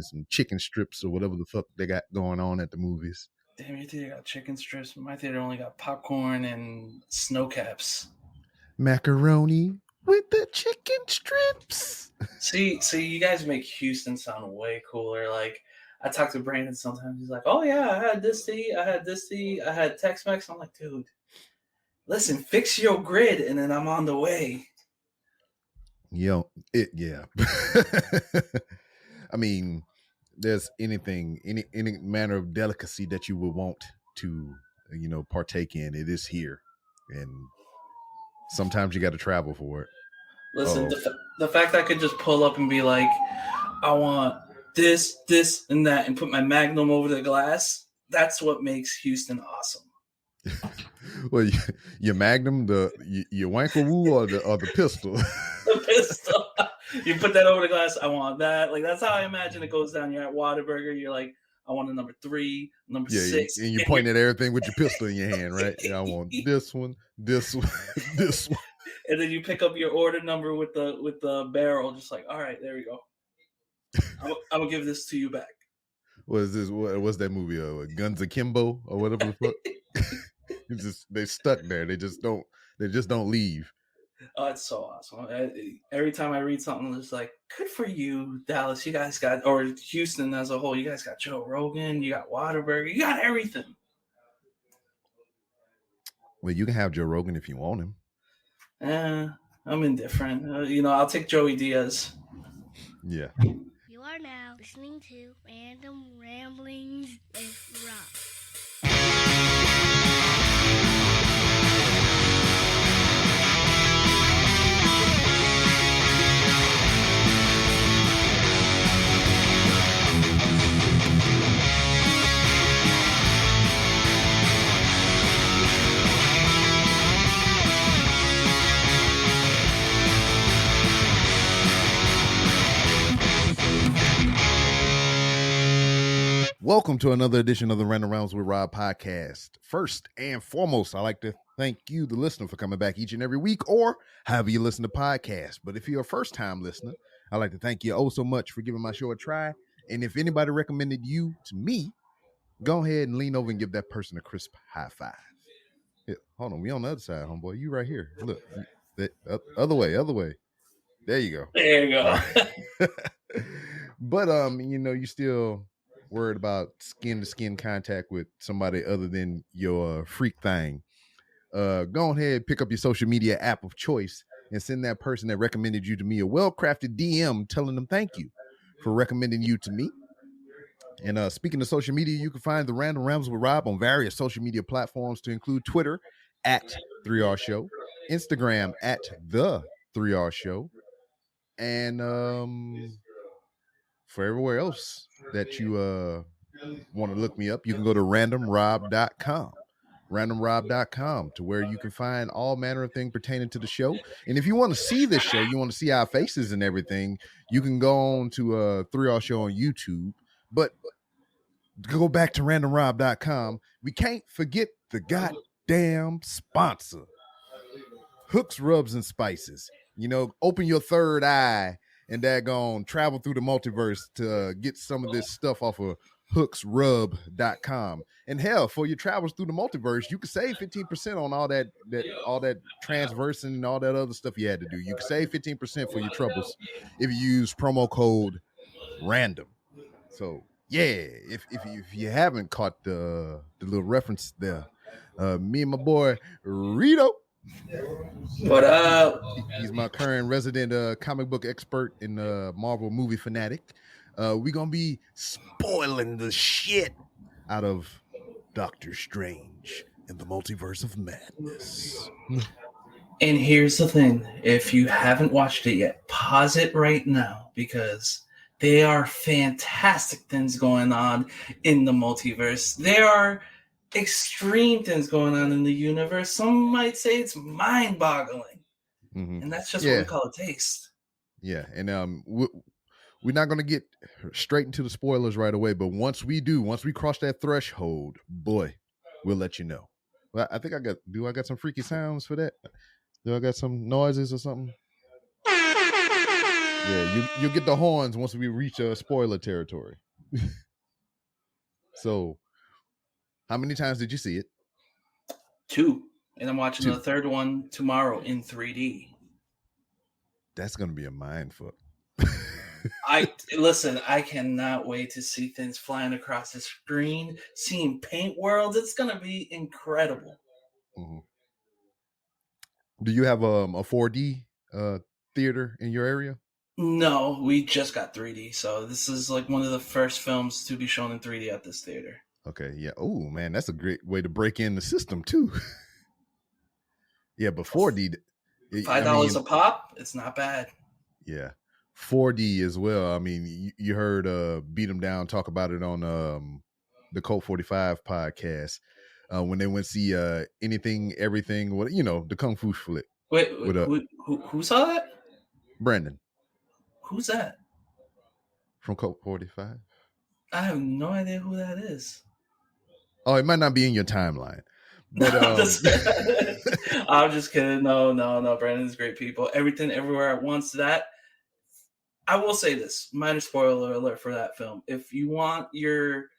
some chicken strips or whatever the fuck they got going on at the movies. Damn, your theater got chicken strips. My theater only got popcorn and snow caps. Macaroni with the chicken strips. See, you guys make Houston sound way cooler. Like, I talk to Brandon sometimes. He's like, "Oh yeah, I had this to eat. I had Tex-Mex." I'm like, dude, listen, fix your grid, and then I'm on the way. Yeah. I mean, there's any manner of delicacy that you would want to, partake in. It is here, and sometimes you got to travel for it. Listen, the fact I could just pull up and be like, I want this, and that, and put my Magnum over the glass. That's what makes Houston awesome. Well, your Magnum, your Wankerwoo, or the pistol. The pistol. You put that over the glass. I want that. Like, that's how I imagine it goes down. You're at Whataburger. You're like, I want a number 3, number 6. And you're pointing at everything with your pistol in your hand, right? Yeah, I want this one, this one, this one. And then you pick up your order number with the barrel, just like, all right, there we go. I'm gonna give this to you back. What is this? What's that movie? Guns Akimbo or whatever the fuck. They stuck there. They just don't leave. Oh, it's so awesome. Every time I read something, it's like, good for you, Dallas. You guys got, or Houston as a whole, you guys got Joe Rogan, you got Whataburger, you got everything. Well, you can have Joe Rogan if you want him. I'm indifferent. I'll take Joey Diaz. Yeah. You are now listening to Random Ramblings with Rob. Welcome to another edition of the Random Rounds with Rob podcast. First and foremost, I'd like to thank you, the listener, for coming back each and every week or however you listen to podcasts. But if you're a first-time listener, I'd like to thank you so much for giving my show a try. And if anybody recommended you to me, go ahead and lean over and give that person a crisp high five. Yeah, hold on, we on the other side, homeboy. You right here. Look, other way. There you go. There you go. Right. But you still worried about skin-to-skin contact with somebody other than your freak thing, go ahead, pick up your social media app of choice and send that person that recommended you to me a well-crafted DM telling them thank you for recommending you to me. And speaking of social media, you can find the Random Rambles with Rob on various social media platforms to include Twitter at 3R Show, Instagram at the 3R Show, and for everywhere else that you want to look me up, you can go to randomrob.com to where you can find all manner of things pertaining to the show. And if you want to see this show, you want to see our faces and everything, you can go on to 3R Show on YouTube. But to go back to randomrob.com, we can't forget the goddamn sponsor, Hooks, Rubs, and Spices. Open your third eye and daggone travel through the multiverse to get some of this stuff off of hooksrub.com. And hell, for your travels through the multiverse, you can save 15% on all that transversing and all that other stuff you had to do. You can save 15% for your troubles if you use promo code RANDOM. So yeah, if you haven't caught the little reference there, me and my boy Rito. What up? He's my current resident comic book expert in Marvel movie fanatic. We're gonna be spoiling the shit out of Doctor Strange in the Multiverse of Madness. And here's the thing: if you haven't watched it yet, pause it right now because there are fantastic things going on in the multiverse. There are extreme things going on in the universe. Some might say it's mind-boggling, and that's just what we call a taste. Yeah, and we're not going to get straight into the spoilers right away, but once we cross that threshold, boy, we'll let you know. Well, I think I got some freaky sounds for that? Do I got some noises or something? Yeah, you get the horns once we reach spoiler territory. So, how many times did you see it? 2, and I'm watching 2. the third one tomorrow in 3D. That's gonna be a mind fuck. Listen, I cannot wait to see things flying across the screen, seeing paint worlds. It's gonna be incredible. Mm-hmm. Do you have a 4D theater in your area? No, we just got 3D, so this is like one of the first films to be shown in 3D at this theater. Okay, yeah. Oh man, that's a great way to break in the system too. Yeah, but 4D, $5 a pop. It's not bad. Yeah, 4D as well. I mean, you heard Beat 'em Down talk about it on the Cult 45 podcast when they went see Anything, Everything, what the Kung Fu flick. Wait, who saw that? Brandon. Who's that? From Cult 45. I have no idea who that is. Oh, it might not be in your timeline. But I'm just kidding. No. Brandon's great people. Everything, Everywhere at Once. That I will say this. Minor spoiler alert for that film. If you want your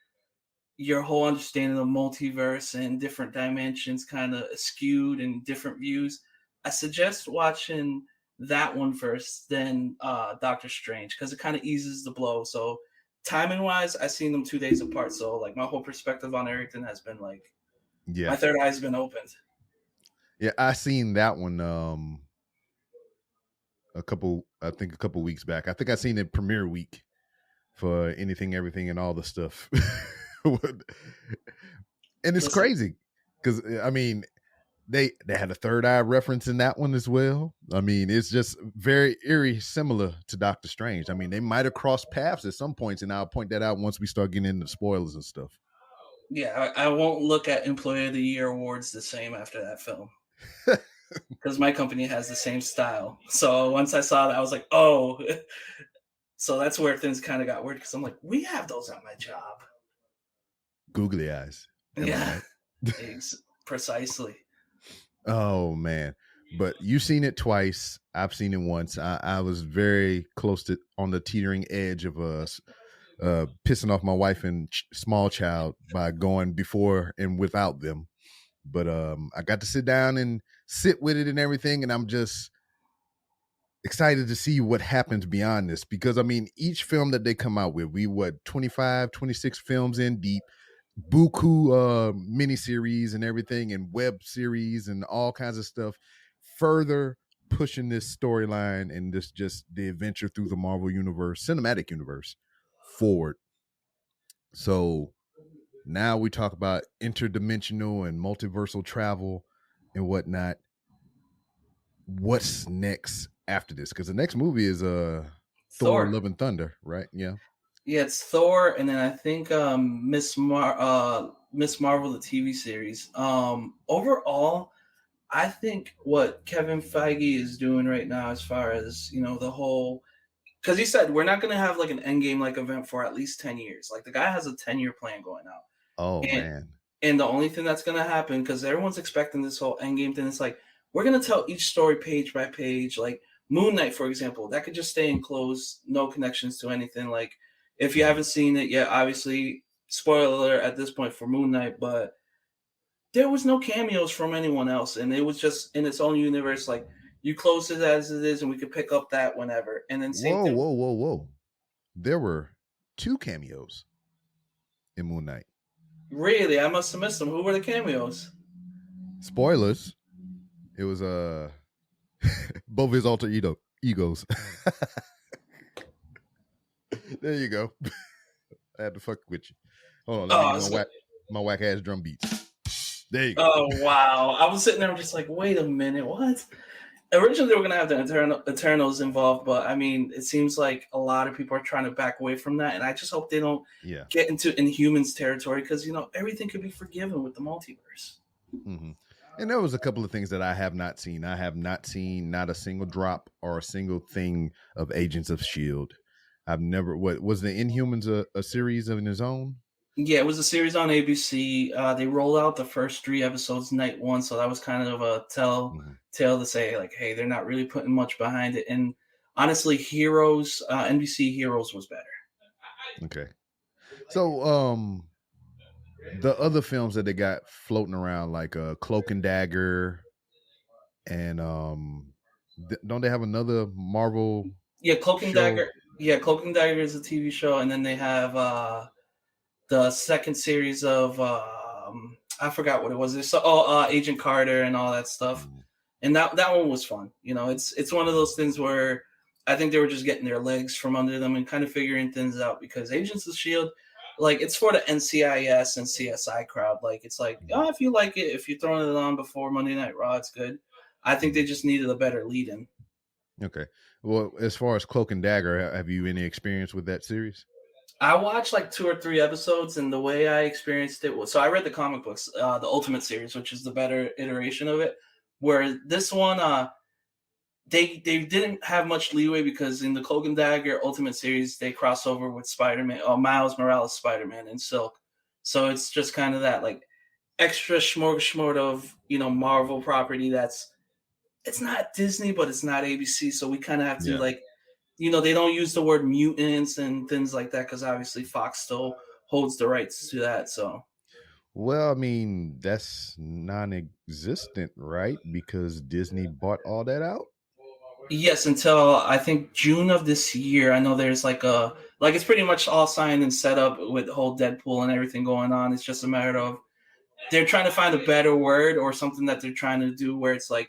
whole understanding of multiverse and different dimensions kind of skewed and different views, I suggest watching that one first, then Doctor Strange, because it kind of eases the blow. So timing wise, I've seen them 2 days apart. So like my whole perspective on everything has been like, my third eye's been opened. Yeah, I seen that one a couple weeks back. I think I seen it premiere week for Anything, Everything, and all the stuff. And it's crazy because I mean they had a third eye reference in that one as well. I mean, it's just very eerie, similar to Doctor Strange. I mean, they might have crossed paths at some points, and I'll point that out once we start getting into spoilers and stuff. Yeah, I won't look at Employee of the Year awards the same after that film. Because my company has the same style. So once I saw that, I was like, oh. So that's where things kind of got weird, because I'm like, we have those at my job. Googly eyes. Yeah, precisely. Oh, man. But you've seen it twice. I've seen it once. I was very close to on the teetering edge of pissing off my wife and small child by going before and without them. But I got to sit down and sit with it and everything, and I'm just excited to see what happens beyond this, because I mean, each film that they come out with, 25, 26 films in deep, buku miniseries and everything, and web series and all kinds of stuff, further pushing this storyline and this just the adventure through the Marvel universe, cinematic universe, forward. So now we talk about interdimensional and multiversal travel and whatnot. What's next after this? Because the next movie is Thor: Love and Thunder, right? Yeah, it's Thor, and then I think Miss Marvel, the TV series. Overall, I think what Kevin Feige is doing right now, as far as the whole, because he said we're not going to have like an Endgame like event for at least 10 years. Like the guy has a 10-year plan going out. Oh, man. And the only thing that's going to happen, because everyone's expecting this whole Endgame thing, it's like, we're going to tell each story page by page. Like Moon Knight, for example, that could just stay enclosed, no connections to anything. Like if you haven't seen it yet, obviously, spoiler alert at this point for Moon Knight, but there was no cameos from anyone else. And it was just in its own universe. Like you close it as it is, and we could pick up that whenever. And then Whoa. There were 2 cameos in Moon Knight. Really? I must have missed them. Who were the cameos? Spoilers. It was both his alter egos. There you go. I had to fuck with you. Hold on, let me get my whack ass drum beats. There you go. Oh wow! I was sitting there just like, wait a minute, what? Originally, they were gonna have the Eternals involved, but I mean, it seems like a lot of people are trying to back away from that, and I just hope they don't get into Inhumans territory, because everything could be forgiven with the multiverse. Mm-hmm. And there was a couple of things that I have not seen. I have not seen not a single drop or a single thing of Agents of S.H.I.E.L.D. I've never. What was the Inhumans a series of its own? Yeah, it was a series on ABC. They rolled out the first 3 episodes night 1, so that was kind of a tale to say, like, hey, they're not really putting much behind it. And honestly, Heroes, NBC Heroes was better. Okay. So the other films that they got floating around, like Cloak and Dagger, and don't they have another Marvel? Yeah, Cloak and show? Dagger. Yeah, Cloak and Dagger is a TV show, and then they have the second series of I forgot what it was. There's Agent Carter and all that stuff, and that one was fun. You know, it's one of those things where I think they were just getting their legs from under them and kind of figuring things out, because Agents of S.H.I.E.L.D., like, it's for the NCIS and CSI crowd. Like, it's like, oh, if you like it, if you're throwing it on before Monday Night Raw, it's good. I think they just needed a better lead-in. Okay. Well, as far as Cloak and Dagger, have you any experience with that series? I watched like 2 or 3 episodes, and the way I experienced it was, so I read the comic books, the Ultimate series, which is the better iteration of it, where this one, they didn't have much leeway, because in the Cloak and Dagger Ultimate series, they cross over with Spider-Man, Miles Morales Spider-Man and Silk. So it's just kind of that, like, extra smorgasbord of, you know, Marvel property it's not Disney, but it's not ABC. So we kind of have to, like, you know, they don't use the word mutants and things like that, because obviously Fox still holds the rights to that. So, well, I mean, that's non-existent, right? Because Disney bought all that out. yes, until I think June of this year. I know there's it's pretty much all signed and set up with the whole Deadpool and everything going on. It's just a matter of they're trying to find a better word, or something that they're trying to do where it's like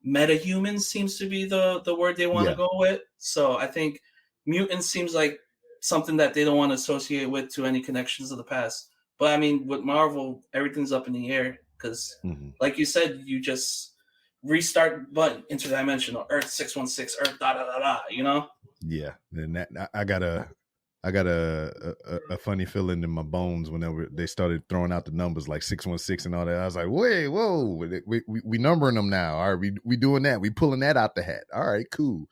meta-humans seems to be the word they want to go with. So I think mutants seems like something that they don't want to associate with to any connections of the past. But I mean, with Marvel, everything's up in the air, because like you said, you just restart button, interdimensional, Earth 616, Earth da da da da, you know? Yeah. And that I got a funny feeling in my bones whenever they started throwing out the numbers like 616 and all that. I was like, wait, whoa, we numbering them now. All right, we doing that. We pulling that out the hat. All right, cool.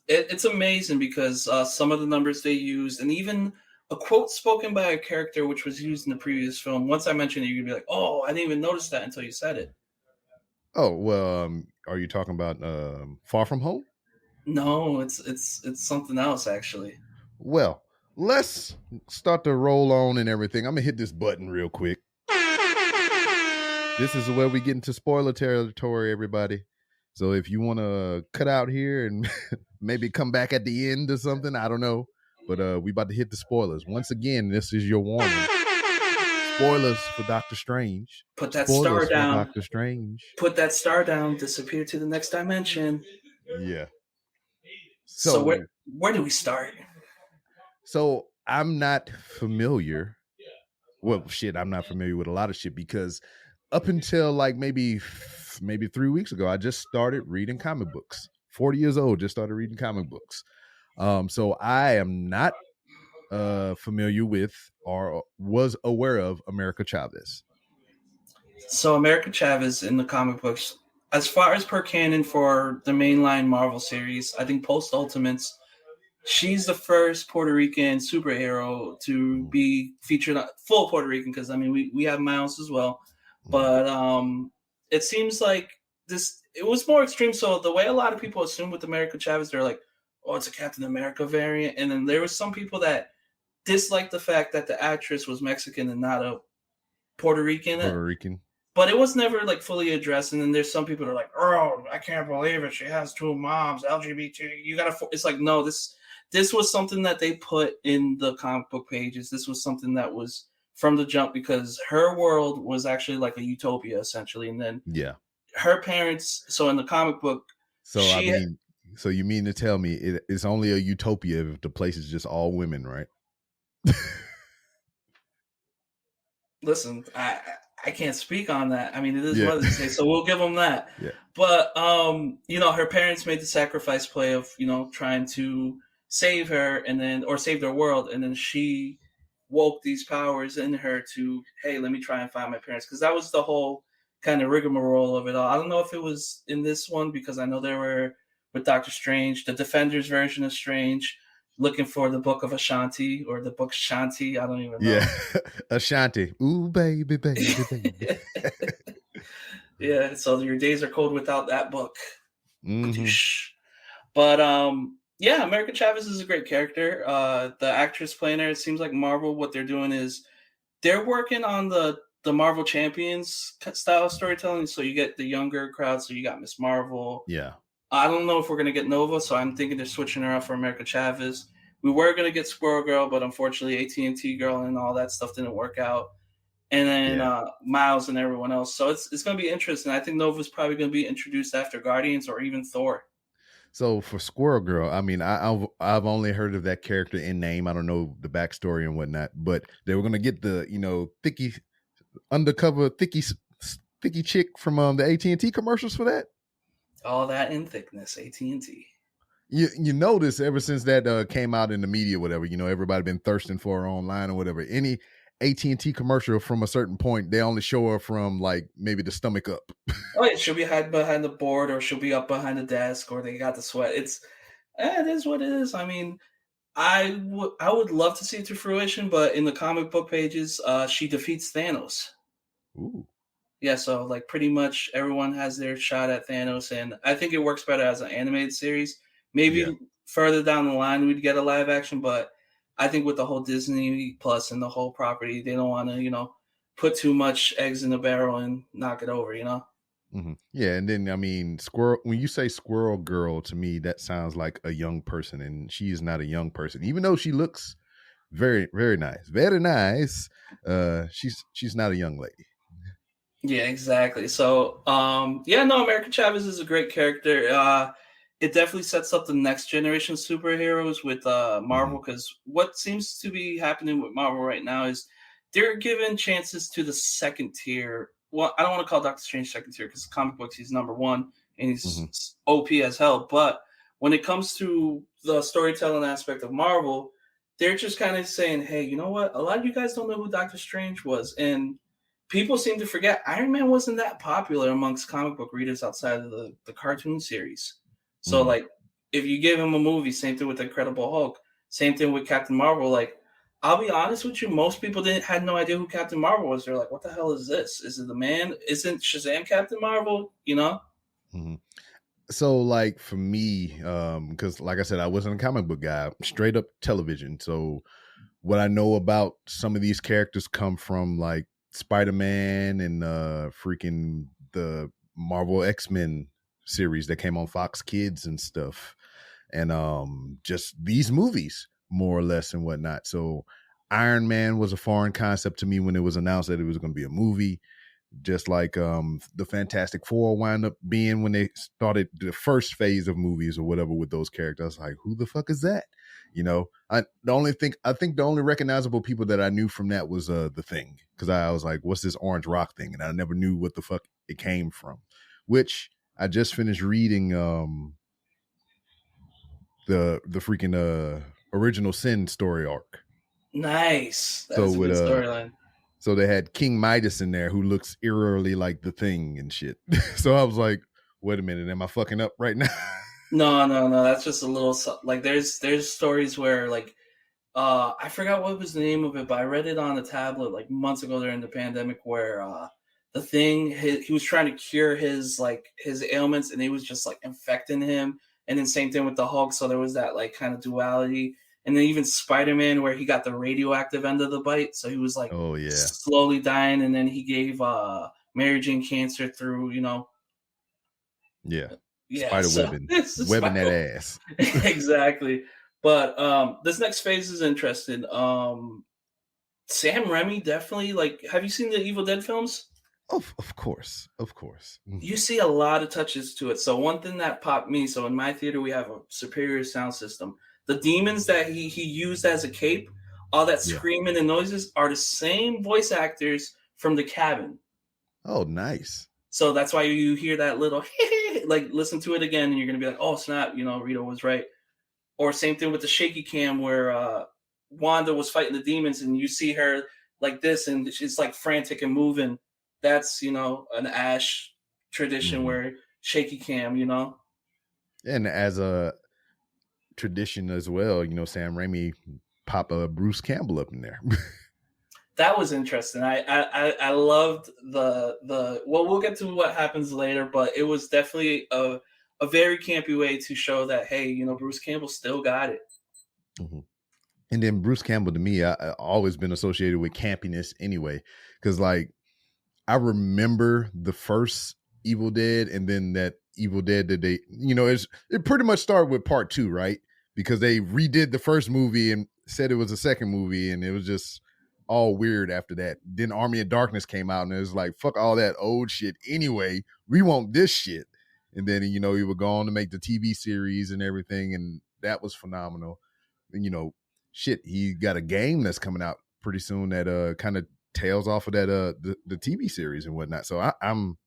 It's amazing, because some of the numbers they used, and even a quote spoken by a character which was used in the previous film. Once I mentioned it, you'd be like, oh, I didn't even notice that until you said it. Oh, well, are you talking about Far From Home? No, it's something else, actually. Well, let's start to roll on and everything. I'm going to hit this button real quick. This is where we get into spoiler territory, everybody. So if you want to cut out here and maybe come back at the end or something, I don't know. But we about to hit the spoilers. Once again, this is your warning. Spoilers for Doctor Strange. Put that Spoilers star down. Doctor Strange. Put that star down. Disappear to the next dimension. Yeah. So where do we start? So I'm not familiar. Well, shit, I'm not familiar with a lot of shit, because up until like maybe 3 weeks ago, I just started reading comic books. 40 years old, just started reading comic books. So I am not familiar with or was aware of America Chavez. So America Chavez in the comic books, as far as per canon for the mainline Marvel series, I think post Ultimates, she's the first Puerto Rican superhero to be featured, full Puerto Rican, because I mean we have Miles as well, but it seems like it was more extreme. So the way a lot of people assume with America Chavez, they're like, oh, it's a Captain America variant, and then there was some people that disliked the fact that the actress was Mexican and not a Puerto Rican. But it was never like fully addressed. And then there's some people that are like, oh, I can't believe it. She has 2 moms, LGBT. It's like, no, this was something that they put in the comic book pages. This was something that was from the jump, because her world was actually like a utopia, essentially. And then her parents, so in the comic book. So so you mean to tell me it's only a utopia if the place is just all women, right? Listen, I can't speak on that. I mean, it is Mother's Day, so we'll give them that. Yeah. But, her parents made the sacrifice play of, trying to save her or save their world. And then she woke these powers in her to, hey, let me try and find my parents. Because that was the whole kind of rigmarole of it all. I don't know if it was in this one, because I know there were with Doctor Strange, the Defenders version of Strange, looking for the Book of Ashanti or the Book Shanti. I don't even know. Yeah, Ashanti. Ooh, baby, baby, baby. Yeah, so your days are cold without that book. Mm-hmm. But yeah, America Chavez is a great character. The actress playing her, it seems like Marvel, what they're doing is they're working on the Marvel Champions style of storytelling. So you get the younger crowd. So you got Miss Marvel. Yeah. I don't know if we're gonna get Nova, so I'm thinking they're switching her out for America Chavez. We were gonna get Squirrel Girl, but unfortunately AT&T Girl and all that stuff didn't work out. And then Miles and everyone else. So it's gonna be interesting. I think Nova's probably gonna be introduced after Guardians or even Thor. So for Squirrel Girl, I mean, I've only heard of that character in name. I don't know the backstory and whatnot, but they were gonna get the thicky undercover thicky chick from the AT&T commercials for that. All that in thickness, AT&T. You notice ever since that came out in the media, whatever, everybody been thirsting for her online or whatever. Any AT&T commercial from a certain point, they only show her from like maybe the stomach up. Oh yeah, she'll be hiding behind the board, or she'll be up behind the desk, or they got the sweat. It is what it is. I mean, I would love to see it to fruition, but in the comic book pages, she defeats Thanos. Ooh. Yeah, so like pretty much everyone has their shot at Thanos, and I think it works better as an animated series. Maybe further down the line we'd get a live action, but I think with the whole Disney Plus and the whole property, they don't want to, put too much eggs in the barrel and knock it over, Mm-hmm. Yeah, and then I mean, when you say Squirrel Girl, to me that sounds like a young person, and she is not a young person, even though she looks very, very nice, very nice. She's not a young lady. Yeah, exactly. So, America Chavez is a great character. It definitely sets up the next generation of superheroes with Marvel, because what seems to be happening with Marvel right now is they're giving chances to the second tier. Well, I don't want to call Doctor Strange second tier because comic books he's number one and he's OP as hell. But when it comes to the storytelling aspect of Marvel, they're just kind of saying, hey, you know what? A lot of you guys don't know who Doctor Strange was. And people seem to forget Iron Man wasn't that popular amongst comic book readers outside of the cartoon series. So, like, if you give him a movie, same thing with Incredible Hulk, same thing with Captain Marvel, like, I'll be honest with you, most people had no idea who Captain Marvel was. They're like, what the hell is this? Is it the man? Isn't Shazam Captain Marvel? Mm-hmm. So, like, for me, because like I said, I wasn't a comic book guy, straight up television. So what I know about some of these characters come from, like, Spider-Man and freaking the Marvel X-Men series that came on Fox Kids and stuff, and just these movies more or less and whatnot. So Iron Man was a foreign concept to me when it was announced that it was going to be a movie, just like the Fantastic Four wound up being when they started the first phase of movies or whatever with those characters. I was like, who the fuck is that? I think the only recognizable people that I knew from that was the Thing, because I was like, what's this orange rock thing? And I never knew what the fuck it came from, which I just finished reading the freaking Original Sin story arc. Nice. That's a good storyline. So they had King Midas in there who looks eerily like the Thing and shit. So I was like, wait a minute, am I fucking up right now? No. That's just a little, like, there's stories where, like, I forgot what was the name of it, but I read it on a tablet like months ago during the pandemic, where the Thing, he was trying to cure his ailments, and he was just like infecting him. And then same thing with the Hulk. So there was that like kind of duality. And then even Spider-Man, where he got the radioactive end of the bite. So he was like, slowly dying. And then he gave Mary Jane cancer through, Spider webbing that ass. Exactly. But this next phase is interesting. Sam Raimi definitely, like, have you seen the Evil Dead films? Of course. You see a lot of touches to it. So one thing that popped me, so in my theater we have a superior sound system. The demons that he used as a cape, all that screaming and noises, are the same voice actors from The Cabin. Oh, nice. So that's why you hear that little like, listen to it again and you're gonna be like, oh snap, Rito was right. Or same thing with the shaky cam where Wanda was fighting the demons and you see her like this and she's like frantic and moving. That's, an Ash tradition where shaky cam, And as a tradition as well, Sam Raimi pop Bruce Campbell up in there. That was interesting. I loved the well, we'll get to what happens later, but it was definitely a a very campy way to show that, hey, you know, Bruce Campbell still got it. Mm-hmm. And then Bruce Campbell, to me, I always been associated with campiness anyway, because like I remember the first Evil Dead, and then that Evil Dead that they, you know, it pretty much started with part 2, right? Because they redid the first movie and said it was a second movie, and it was just all weird after that. Then Army of Darkness came out, and it was like, fuck all that old shit anyway. We want this shit. And then, you know, he would go on to make the TV series and everything, and that was phenomenal. And, you know, shit, he got a game that's coming out pretty soon that kind of tails off of that the TV series and whatnot. So I'm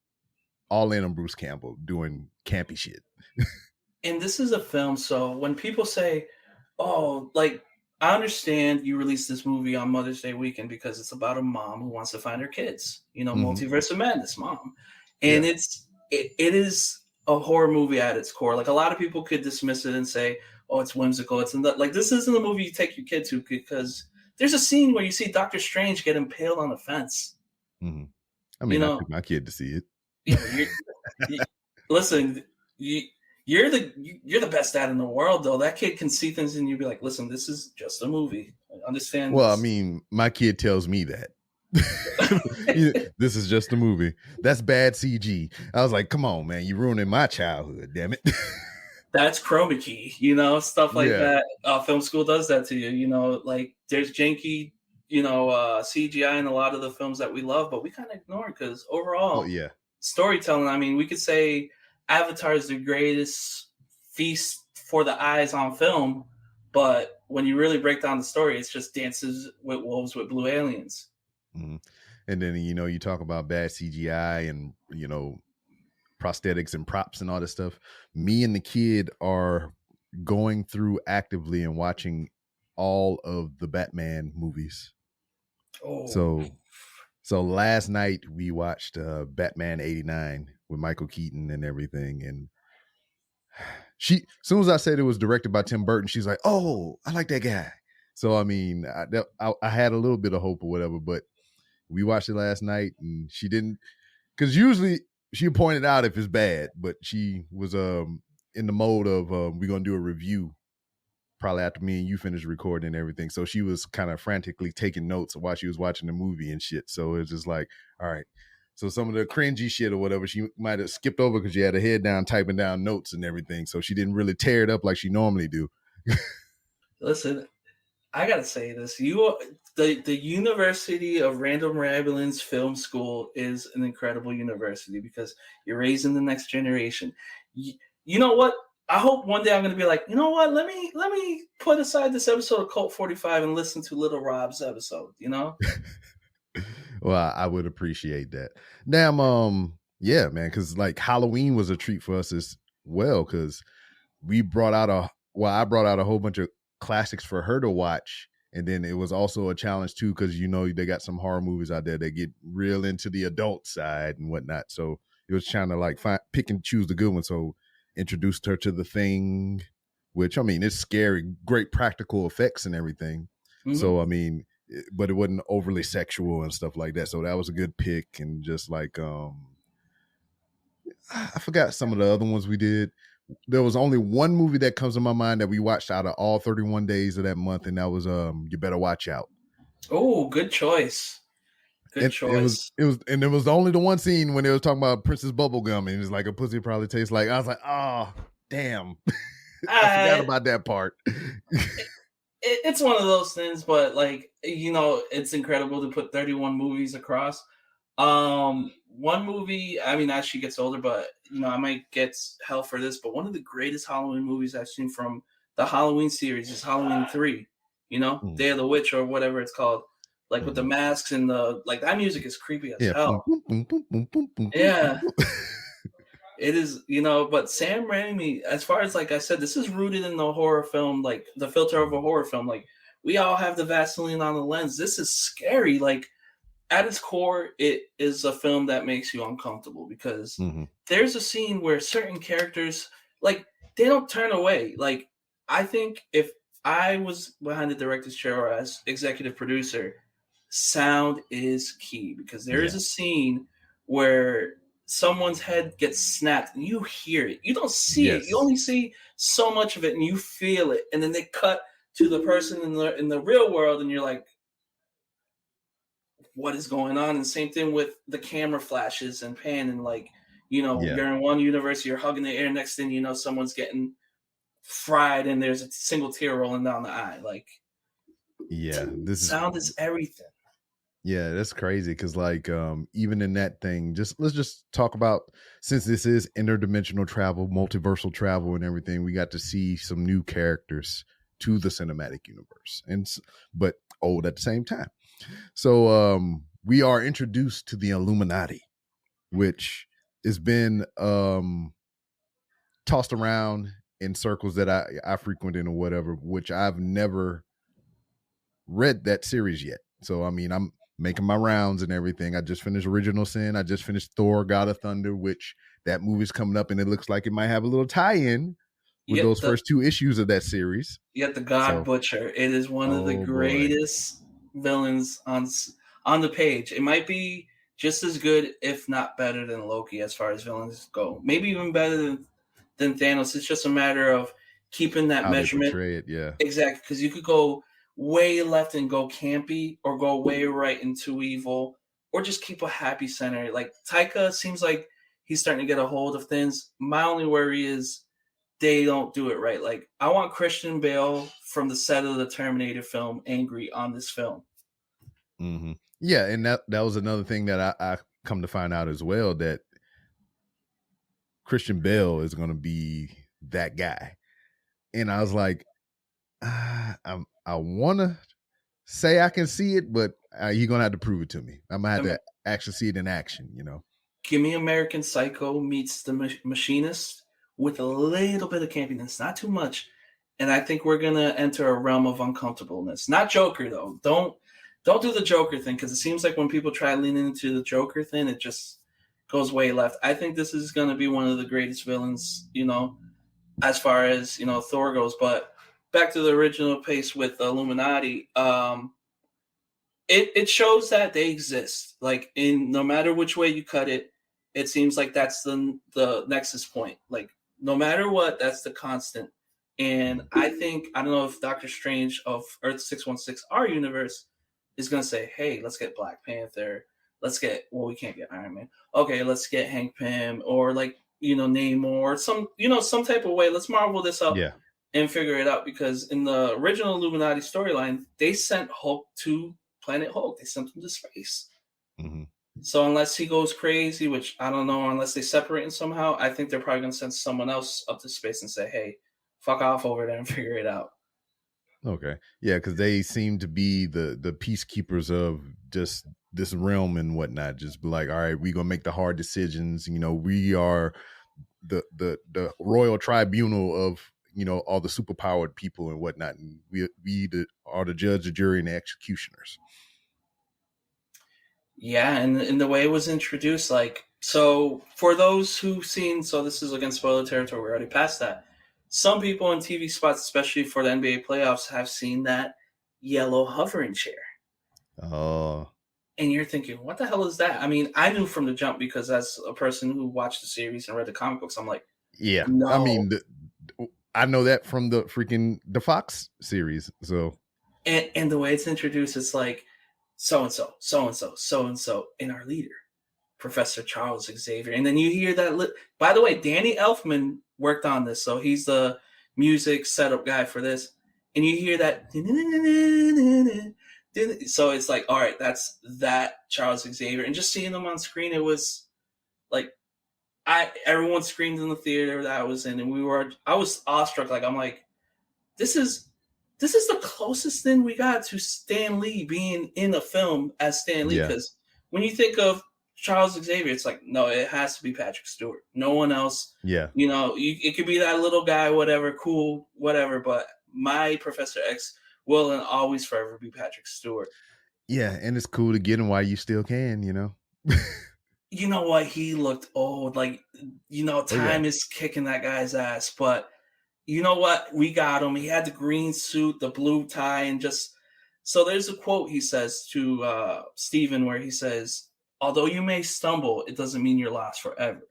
all in on Bruce Campbell doing campy shit. And this is a film, so when people say, oh, like, I understand you released this movie on Mother's Day weekend because it's about a mom who wants to find her kids, you know, Multiverse of Madness mom. And it is a horror movie at its core. Like, a lot of people could dismiss it and say, oh, it's whimsical. It's like, this isn't a movie you take your kid to, because there's a scene where you see Doctor Strange get impaled on a fence. Mm-hmm. I mean, I took my kid to see it. Yeah, listen, you're the best dad in the world, though. That kid can see things, and you'd be like, listen, this is just a movie. I understand. Well, this. I mean, my kid tells me that. This is just a movie. That's bad CG. I was like, come on, man, you're ruining my childhood, damn it. That's chroma key, you know, stuff like that. Film school does that to you, you know, like there's janky, you know, CGI in a lot of the films that we love, but we kind of ignore it because overall, storytelling, I mean, we could say Avatar is the greatest feast for the eyes on film, but when you really break down the story, it's just Dances with Wolves with Blue Aliens. Mm-hmm. And then, you know, you talk about bad CGI and, you know, prosthetics and props and all this stuff. Me and the kid are going through actively and watching all of the Batman movies. So last night we watched Batman 89 with Michael Keaton and everything, and she, as soon as I said it was directed by Tim Burton, she's like, oh, I like that guy. So I mean, I had a little bit of hope or whatever, but we watched it last night and she didn't, because usually she pointed out if it's bad, but she was in the mode of we're gonna do a review probably after me and you finished recording and everything. So she was kind of frantically taking notes while she was watching the movie and shit. So it's just like, all right. So some of the cringy shit or whatever she might have skipped over because she had her head down typing down notes and everything. So she didn't really tear it up like she normally do. Listen, I gotta say this: the University of Random Ramblings Film School is an incredible university because you're raising the next generation. You know what? I hope one day I'm gonna be like, you know what? Let me put aside this episode of Cult 45 and listen to Little Rob's episode. You know? Well, I would appreciate that. Damn, yeah, man, because like Halloween was a treat for us as well because I brought out a whole bunch of classics for her to watch, and then it was also a challenge too because you know they got some horror movies out there that get real into the adult side and whatnot. So it was trying to like pick and choose the good one. So introduced her to The Thing, which I mean it's scary, great practical effects and everything. Mm-hmm. So I mean, but it wasn't overly sexual and stuff like that. So that was a good pick. And just like I forgot some of the other ones we did. There was only one movie that comes to my mind that we watched out of all 31 days of that month, and that was You Better Watch Out. Oh, good choice. Good choice. It was only the one scene when they was talking about Princess Bubblegum, and it's like a pussy probably tastes like. I was like, oh, damn. I forgot about that part. It's one of those things, but like, you know, it's incredible to put 31 movies across. One movie, I mean, as she gets older, but you know, I might get hell for this, but one of the greatest Halloween movies I've seen from the Halloween series is Halloween 3, you know, Day of the Witch or whatever it's called, like with the masks and the, like that music is creepy as hell. Yeah. It is, you know, but Sam Raimi, as far as like I said, this is rooted in the horror film, like the filter of a horror film. Like we all have the Vaseline on the lens. This is scary. Like at its core, it is a film that makes you uncomfortable because there's a scene where certain characters, like they don't turn away. Like I think if I was behind the director's chair or as executive producer, sound is key because there is a scene where someone's head gets snapped and you hear it. You don't see it. You Yes. only see so much of it and you feel it. And then they cut to the person in the real world and you're like, what is going on? And same thing with the camera flashes and pan and like, Yeah. you're in one universe, you're hugging the air, next thing you know, someone's getting fried and there's a single tear rolling down the eye. Like, Yeah, sound is everything. Yeah, that's crazy because like even in that thing, let's just talk about, since this is interdimensional travel, multiversal travel and everything, we got to see some new characters to the cinematic universe, but old at the same time. So we are introduced to the Illuminati, which has been tossed around in circles that I frequent in or whatever, which I've never read that series yet. So I mean, I'm making my rounds and everything. I just finished Original Sin. I just finished Thor, God of Thunder, which that movie's coming up and it looks like it might have a little tie-in with those first 2 issues of that series. Yet the God Butcher. It is one of the greatest villains on the page. It might be just as good, if not better, than Loki as far as villains go. Maybe even better than Thanos. It's just a matter of keeping that measurement. They portray it, yeah. Exactly, because you could go way left and go campy, or go way right into evil, or just keep a happy center. Like Taika seems like he's starting to get a hold of things. My only worry is they don't do it right. Like, I want Christian Bale from the set of the Terminator film angry on this film. Mm-hmm. Yeah, and that was another thing that I come to find out as well, that Christian Bale is going to be that guy. And I was like, I want to say I can see it, but you're going to have to prove it to me. I'm going to have to actually see it in action, Give me American Psycho meets The Machinist with a little bit of campiness, not too much. And I think we're going to enter a realm of uncomfortableness. Not Joker, though. Don't do the Joker thing, because it seems like when people try leaning into the Joker thing, it just goes way left. I think this is going to be one of the greatest villains, as far as, Thor goes. But back to the original pace with the Illuminati, it shows that they exist. Like, no matter which way you cut it, it seems like that's the nexus point. Like, no matter what, that's the constant. And I don't know if Doctor Strange of Earth 616, our universe, is going to say, hey, let's get Black Panther. Let's get, we can't get Iron Man. Okay, let's get Hank Pym, or like, Namor, or some type of way. Let's marvel this up and figure it out. Because in the original Illuminati storyline, they sent Hulk to Planet Hulk. They sent him to space. Mm-hmm. So unless he goes crazy, which I don't know, unless they separate him somehow, I think they're probably going to send someone else up to space and say, hey, fuck off over there and figure it out. Okay. Yeah, because they seem to be the peacekeepers of just this realm and whatnot. Just be like, all right, we're going to make the hard decisions. We are the royal tribunal of, all the superpowered people and whatnot. And we are the judge, the jury, and the executioners. Yeah, and the way it was introduced, like, so for those who've seen, so this is against spoiler territory, we're already past that. Some people in TV spots, especially for the NBA playoffs, have seen that yellow hovering chair. Oh. And you're thinking, what the hell is that? I mean, I knew from the jump, because as a person who watched the series and read the comic books, I'm like, yeah. No. I mean, I know that from the Fox series. So, and the way it's introduced, it's like, so-and-so, so-and-so, so-and-so, and our leader, Professor Charles Xavier. And then you hear that. By the way, Danny Elfman worked on this, so he's the music setup guy for this. And you hear that. So it's like, all right, that's that Charles Xavier. And just seeing them on screen, it was like, everyone screamed in the theater that I was in, and I was awestruck. Like, I'm like, this is the closest thing we got to Stan Lee being in a film as Stan Lee. Because when you think of Charles Xavier, it's like, no, it has to be Patrick Stewart. No one else. Yeah. It could be that little guy, whatever, cool, whatever. But my Professor X will and always forever be Patrick Stewart. Yeah, and it's cool to get him while you still can, You know what? He looked old. Like, time is kicking that guy's ass. But you know what? We got him. He had the green suit, the blue tie, and just... So there's a quote he says to Steven where he says, although you may stumble, it doesn't mean you're lost forever.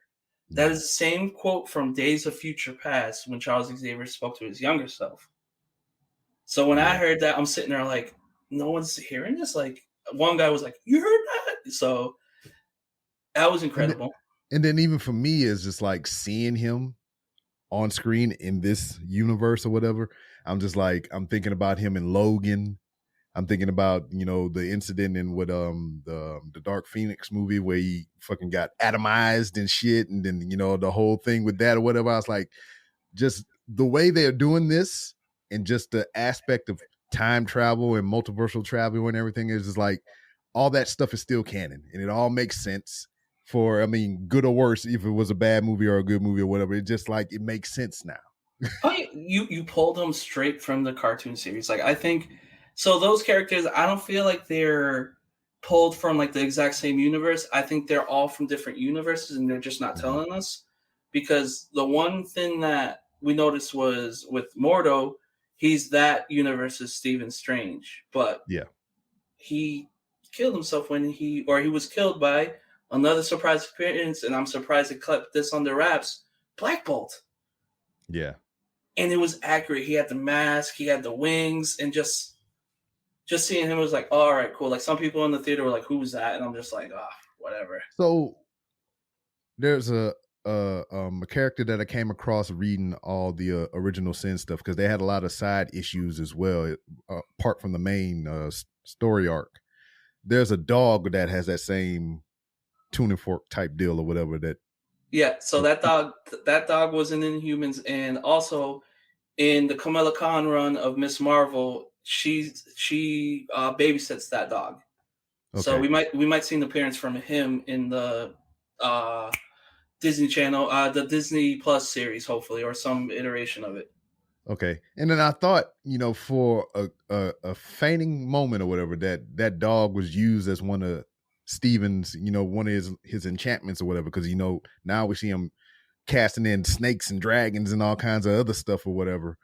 That is the same quote from Days of Future Past when Charles Xavier spoke to his younger self. So when I heard that, I'm sitting there like, no one's hearing this? Like, one guy was like, you heard that? So that was incredible. And then even for me, it's just like seeing him on screen in this universe or whatever. I'm just like, I'm thinking about him in Logan. I'm thinking about, you know, the incident in with the Dark Phoenix movie where he fucking got atomized and shit, and then, you know, the whole thing with that or whatever. I was like, just the way they're doing this and just the aspect of time travel and multiversal travel and everything is just like, all that stuff is still canon and it all makes sense for, I mean, good or worse, if it was a bad movie or a good movie or whatever. It just like, it makes sense now. Oh, you pulled them straight from the cartoon series. Like, I think, so those characters, I don't feel like they're pulled from like the exact same universe. I think they're all from different universes and they're just not telling us, because the one thing that we noticed was with Mordo, he's that universe's Stephen Strange, but yeah, he killed himself when he was killed by another surprise appearance, and I'm surprised it kept this under wraps, Black Bolt. Yeah. And it was accurate. He had the mask, he had the wings, and just seeing him was like, oh, all right, cool. Like, some people in the theater were like, who's that? And I'm just like, whatever. So there's a character that I came across reading all the original Sin stuff, because they had a lot of side issues as well, apart from the main story arc. There's a dog that has that same tuning fork type deal or whatever. That so that dog was in Inhumans, and also in the Kamala Khan run of Miss Marvel, she babysits that dog. Okay. So we might see an appearance from him in the Disney Channel, the Disney Plus series, hopefully, or some iteration of it. Okay. And then I thought, you know, for a feigning moment or whatever, that dog was used as one of Steven's, you know, one of his enchantments or whatever, because, you know, now we see him casting in snakes and dragons and all kinds of other stuff or whatever.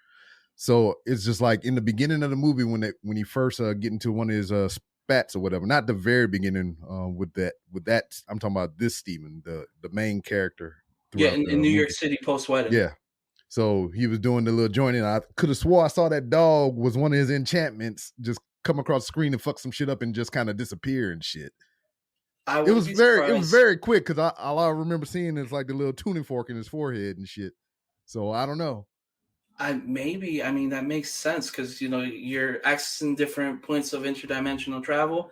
So it's just like in the beginning of the movie when he first get into one of his spats or whatever, not the very beginning with that I'm talking about this Steven, the main character. Yeah, in New York City post-wedding. Yeah. So he was doing the little joint, and I could have swore I saw that dog was one of his enchantments just come across the screen and fuck some shit up and just kind of disappear and shit. It was very quick, because all I remember seeing is like the little tuning fork in his forehead and shit. So I don't know. I mean, that makes sense, because, you know, you're accessing different points of interdimensional travel.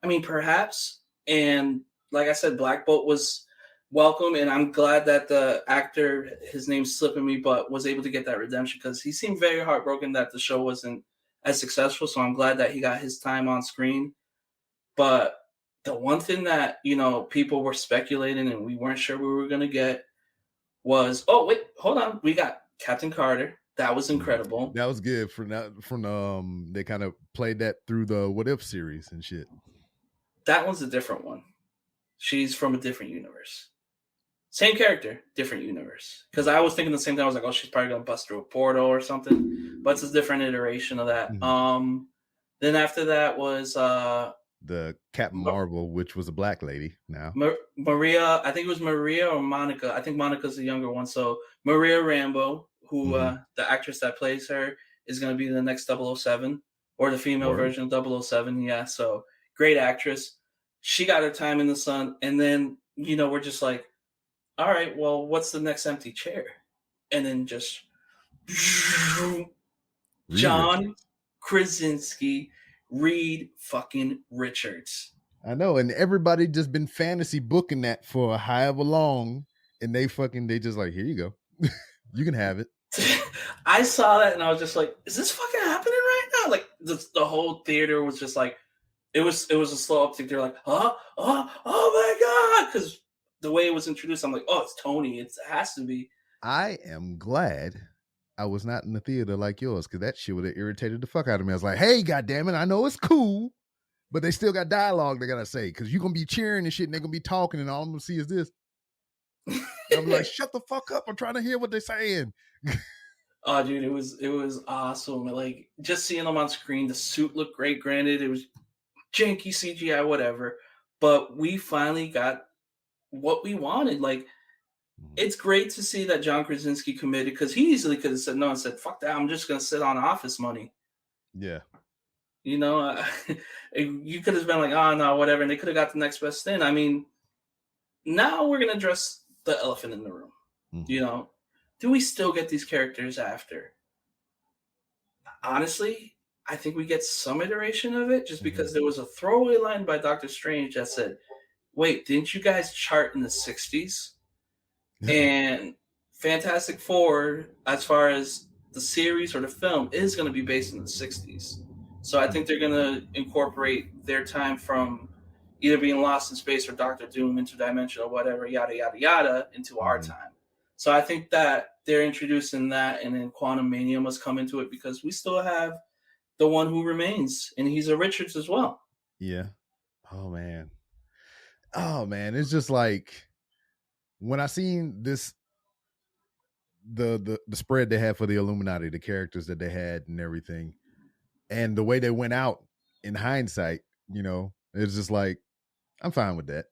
I mean, perhaps. And like I said, Black Bolt was welcome, and I'm glad that the actor, his name's slipping me, but was able to get that redemption, because he seemed very heartbroken that the show wasn't as successful. So I'm glad that he got his time on screen. But the one thing that, you know, people were speculating and we weren't sure we were going to get was, oh, wait, hold on. We got Captain Carter. That was incredible. That was good. They kind of played that through the What If series and shit. That one's a different one. She's from a different universe. Same character, different universe. Because I was thinking the same thing. I was like, oh, she's probably going to bust through a portal or something. But it's a different iteration of that. Mm-hmm. Then after that was the Captain Marvel, which was a black lady now. Maria, I think it was Maria or Monica. I think Monica's the younger one. So Maria Rambeau, who the actress that plays her, is going to be the next 007, or the female version of 007. Yeah, so great actress. She got her time in the sun. And then, you know, we're just like, all right, well, what's the next empty chair? And then just John Krasinski, Reed fucking Richards. I know, and everybody just been fantasy booking that for however long, and they just like, here you go. You can have it. I saw that and I was just like, is this fucking happening right now? Like the whole theater was just like, it was a slow uptick. They're like, oh my God. Because the way it was introduced, I'm like, oh, it's Tony. It has to be. I am glad I was not in the theater like yours, because that shit would have irritated the fuck out of me. I was like, hey, goddammit, I know it's cool, but they still got dialogue they gotta say, because you're gonna be cheering and shit and they're gonna be talking and all I'm gonna see is this. I'm like, shut the fuck up, I'm trying to hear what they're saying. Oh, dude, it was awesome. Like, just seeing them on screen, the suit looked great. Granted, it was janky CGI, whatever, but we finally got what we wanted. Like, it's great to see that John Krasinski committed, because he easily could have said no and said, "Fuck that, I'm just gonna sit on office money." Yeah. You know, you could have been like, "Oh no, whatever," and they could have got the next best thing. I mean, now we're gonna address the elephant in the room. You know, do we still get these characters after? Honestly, I think we get some iteration of it, just because there was a throwaway line by Doctor Strange that said, "Wait, didn't you guys chart in the 60s?" And Fantastic Four, as far as the series or the film, is going to be based in the 60s. So I think they're going to incorporate their time from either being lost in space or Doctor Doom, interdimensional, whatever, yada, yada, yada, into our time. So I think that they're introducing that, and then Quantum Mania must come into it, because we still have the one who remains, and he's a Richards as well. Yeah. Oh man. It's just like, when I seen this, the spread they had for the Illuminati, the characters that they had and everything, and the way they went out in hindsight, you know, it's just like, I'm fine with that,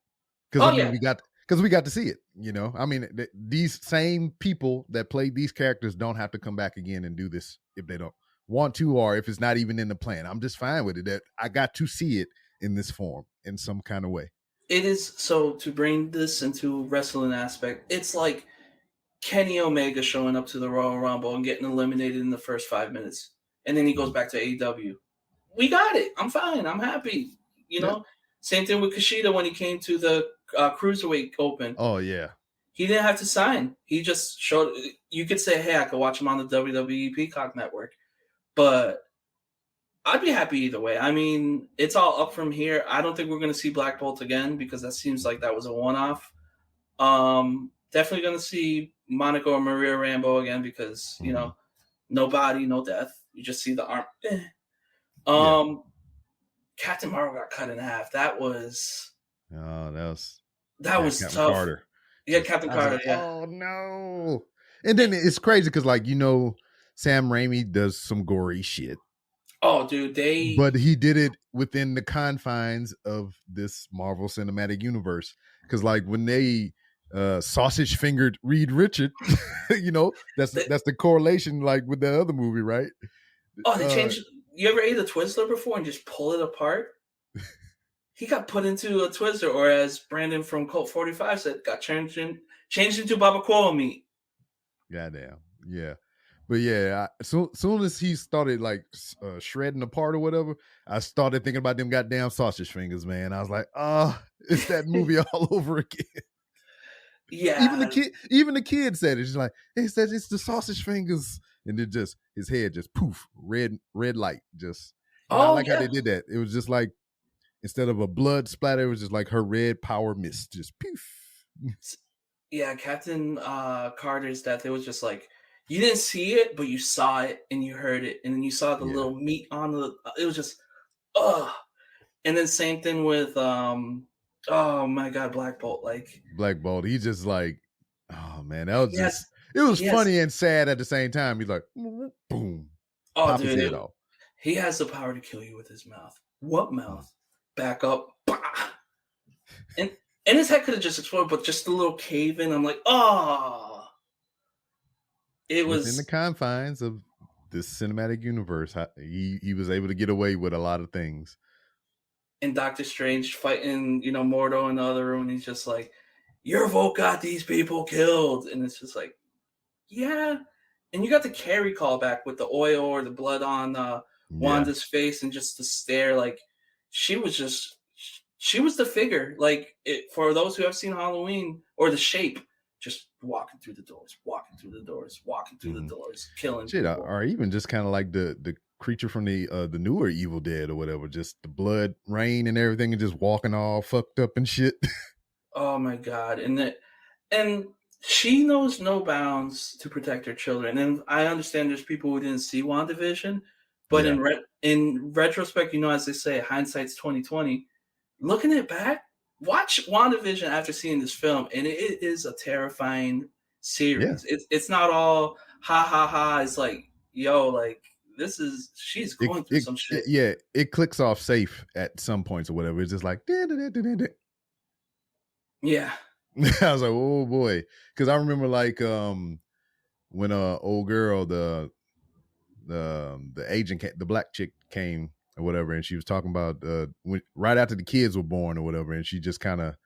because we got to see it. You know, I mean, these same people that played these characters don't have to come back again and do this if they don't want to, or if it's not even in the plan. I'm just fine with it, that I got to see it in this form in some kind of way. It is, so to bring this into wrestling aspect, it's like Kenny Omega showing up to the Royal Rumble and getting eliminated in the first 5 minutes, and then he goes back to AEW. We got it. I'm fine. I'm happy. You know, same thing with Kushida when he came to the Cruiserweight Open. Oh yeah, he didn't have to sign. He just showed. You could say, "Hey, I could watch him on the WWE Peacock Network," but I'd be happy either way. I mean, it's all up from here. I don't think we're going to see Black Bolt again, because that seems like that was a one-off. Definitely going to see Monica or Maria Rambeau again, because, you know, no body, no death. You just see the arm. Captain Marvel got cut in half. That was tough. Captain Carter. Yeah, Captain Carter. Like, oh no! And then it's crazy because, like, you know, Sam Raimi does some gory shit. Oh, dude, but he did it within the confines of this Marvel Cinematic Universe. Because, like, when they sausage fingered Reed Richard, you know, that's the correlation, like, with the other movie, right? Oh, they changed. You ever ate a Twizzler before and just pull it apart? He got put into a Twizzler, or as Brandon from Colt 45 said, got changed into barbacoa meat. Goddamn, yeah. But yeah, soon as he started like shredding apart or whatever, I started thinking about them goddamn sausage fingers, man. I was like, it's that movie all over again. Yeah. Even the kid said it. It's like, it's the sausage fingers, and then just his head just poof, red light. Just I like how they did that. It was just like, instead of a blood splatter, it was just like her red power mist, just poof. Yeah, Captain Carter's death. It was just like, you didn't see it, but you saw it and you heard it, and then you saw the little meat on the. It was just, And then same thing with oh my god, Black Bolt. Like Black Bolt, he just like, oh man, that was it was funny and sad at the same time. He's like, boom, pop his head off. He has the power to kill you with his mouth. What mouth? Back up, bah! and his head could have just exploded, but just a little cave in. I'm like, it was within the confines of this cinematic universe. He was able to get away with a lot of things. And Doctor Strange fighting, you know, Mordo in the other room, and he's just like, your vote got these people killed. And it's just like, yeah. And you got the Carrie call back with the oil or the blood on Wanda's face, and just the stare. Like, she was the figure. Like, for those who have seen Halloween, or The Shape, just walking through the doors, killing shit, people. Or even just kind of like the creature from the newer Evil Dead or whatever, just the blood rain and everything, and just walking all fucked up and shit. Oh my god. And she knows no bounds to protect her children. And I understand there's people who didn't see WandaVision, but in retrospect, you know, as they say, hindsight's 2020. Looking it back, watch WandaVision after seeing this film, and it is a terrifying series. It's not all ha ha ha. It's like, yo, like, she's going through some shit. It clicks off safe at some points or whatever. It's just like, yeah. I was like, oh boy, because I remember like when old girl, the agent, the black chick came or whatever, and she was talking about right after the kids were born or whatever, and she just kind of,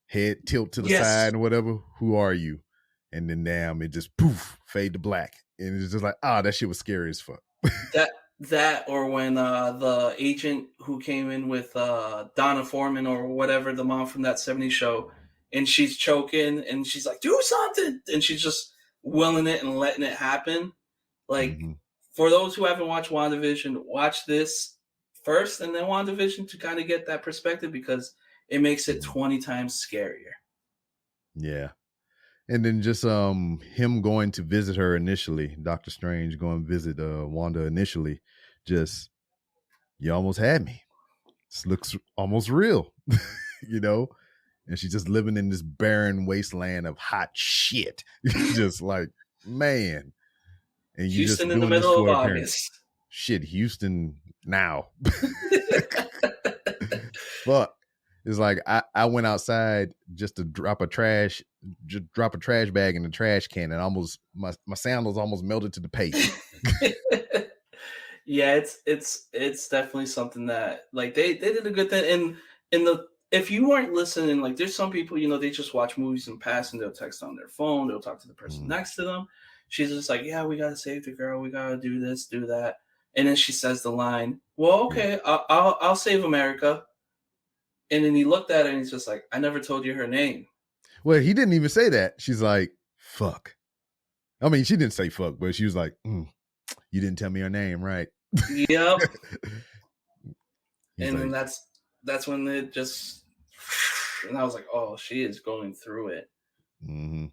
head tilt to the side and whatever. Who are you? And then damn, it just poof, fade to black, and it's just like, that shit was scary as fuck. that or when the agent who came in with Donna Foreman or whatever, the mom from that 70s show, and she's choking and she's like, do something, and she's just willing it and letting it happen. Like, for those who haven't watched WandaVision, watch this first and then WandaVision to kind of get that perspective, because it makes it 20 times scarier. Yeah. And then just him going to visit her initially, Doctor Strange going to visit Wanda initially, just, you almost had me. This looks almost real, and she's just living in this barren wasteland of hot shit. Just like, man. And you Houston just in the middle of August. Shit, Houston now. Fuck. It's like I went outside just to drop a trash bag in the trash can, and almost my sandals almost melted to the pavement. Yeah, it's definitely something that, like, they did a good thing. And if you weren't listening, like, there's some people, they just watch movies and pass, and they'll text on their phone, they'll talk to the person next to them. She's just like, yeah, we gotta save the girl, we gotta do this, do that, and then she says the line, well, okay, I'll save America. And then he looked at her and he's just like, I never told you her name. Well, he didn't even say that. She's like, fuck. I mean, she didn't say fuck, but she was like, you didn't tell me her name, right? Yep. And then that's when it just, and I was like, oh, she is going through it. Mm-hmm.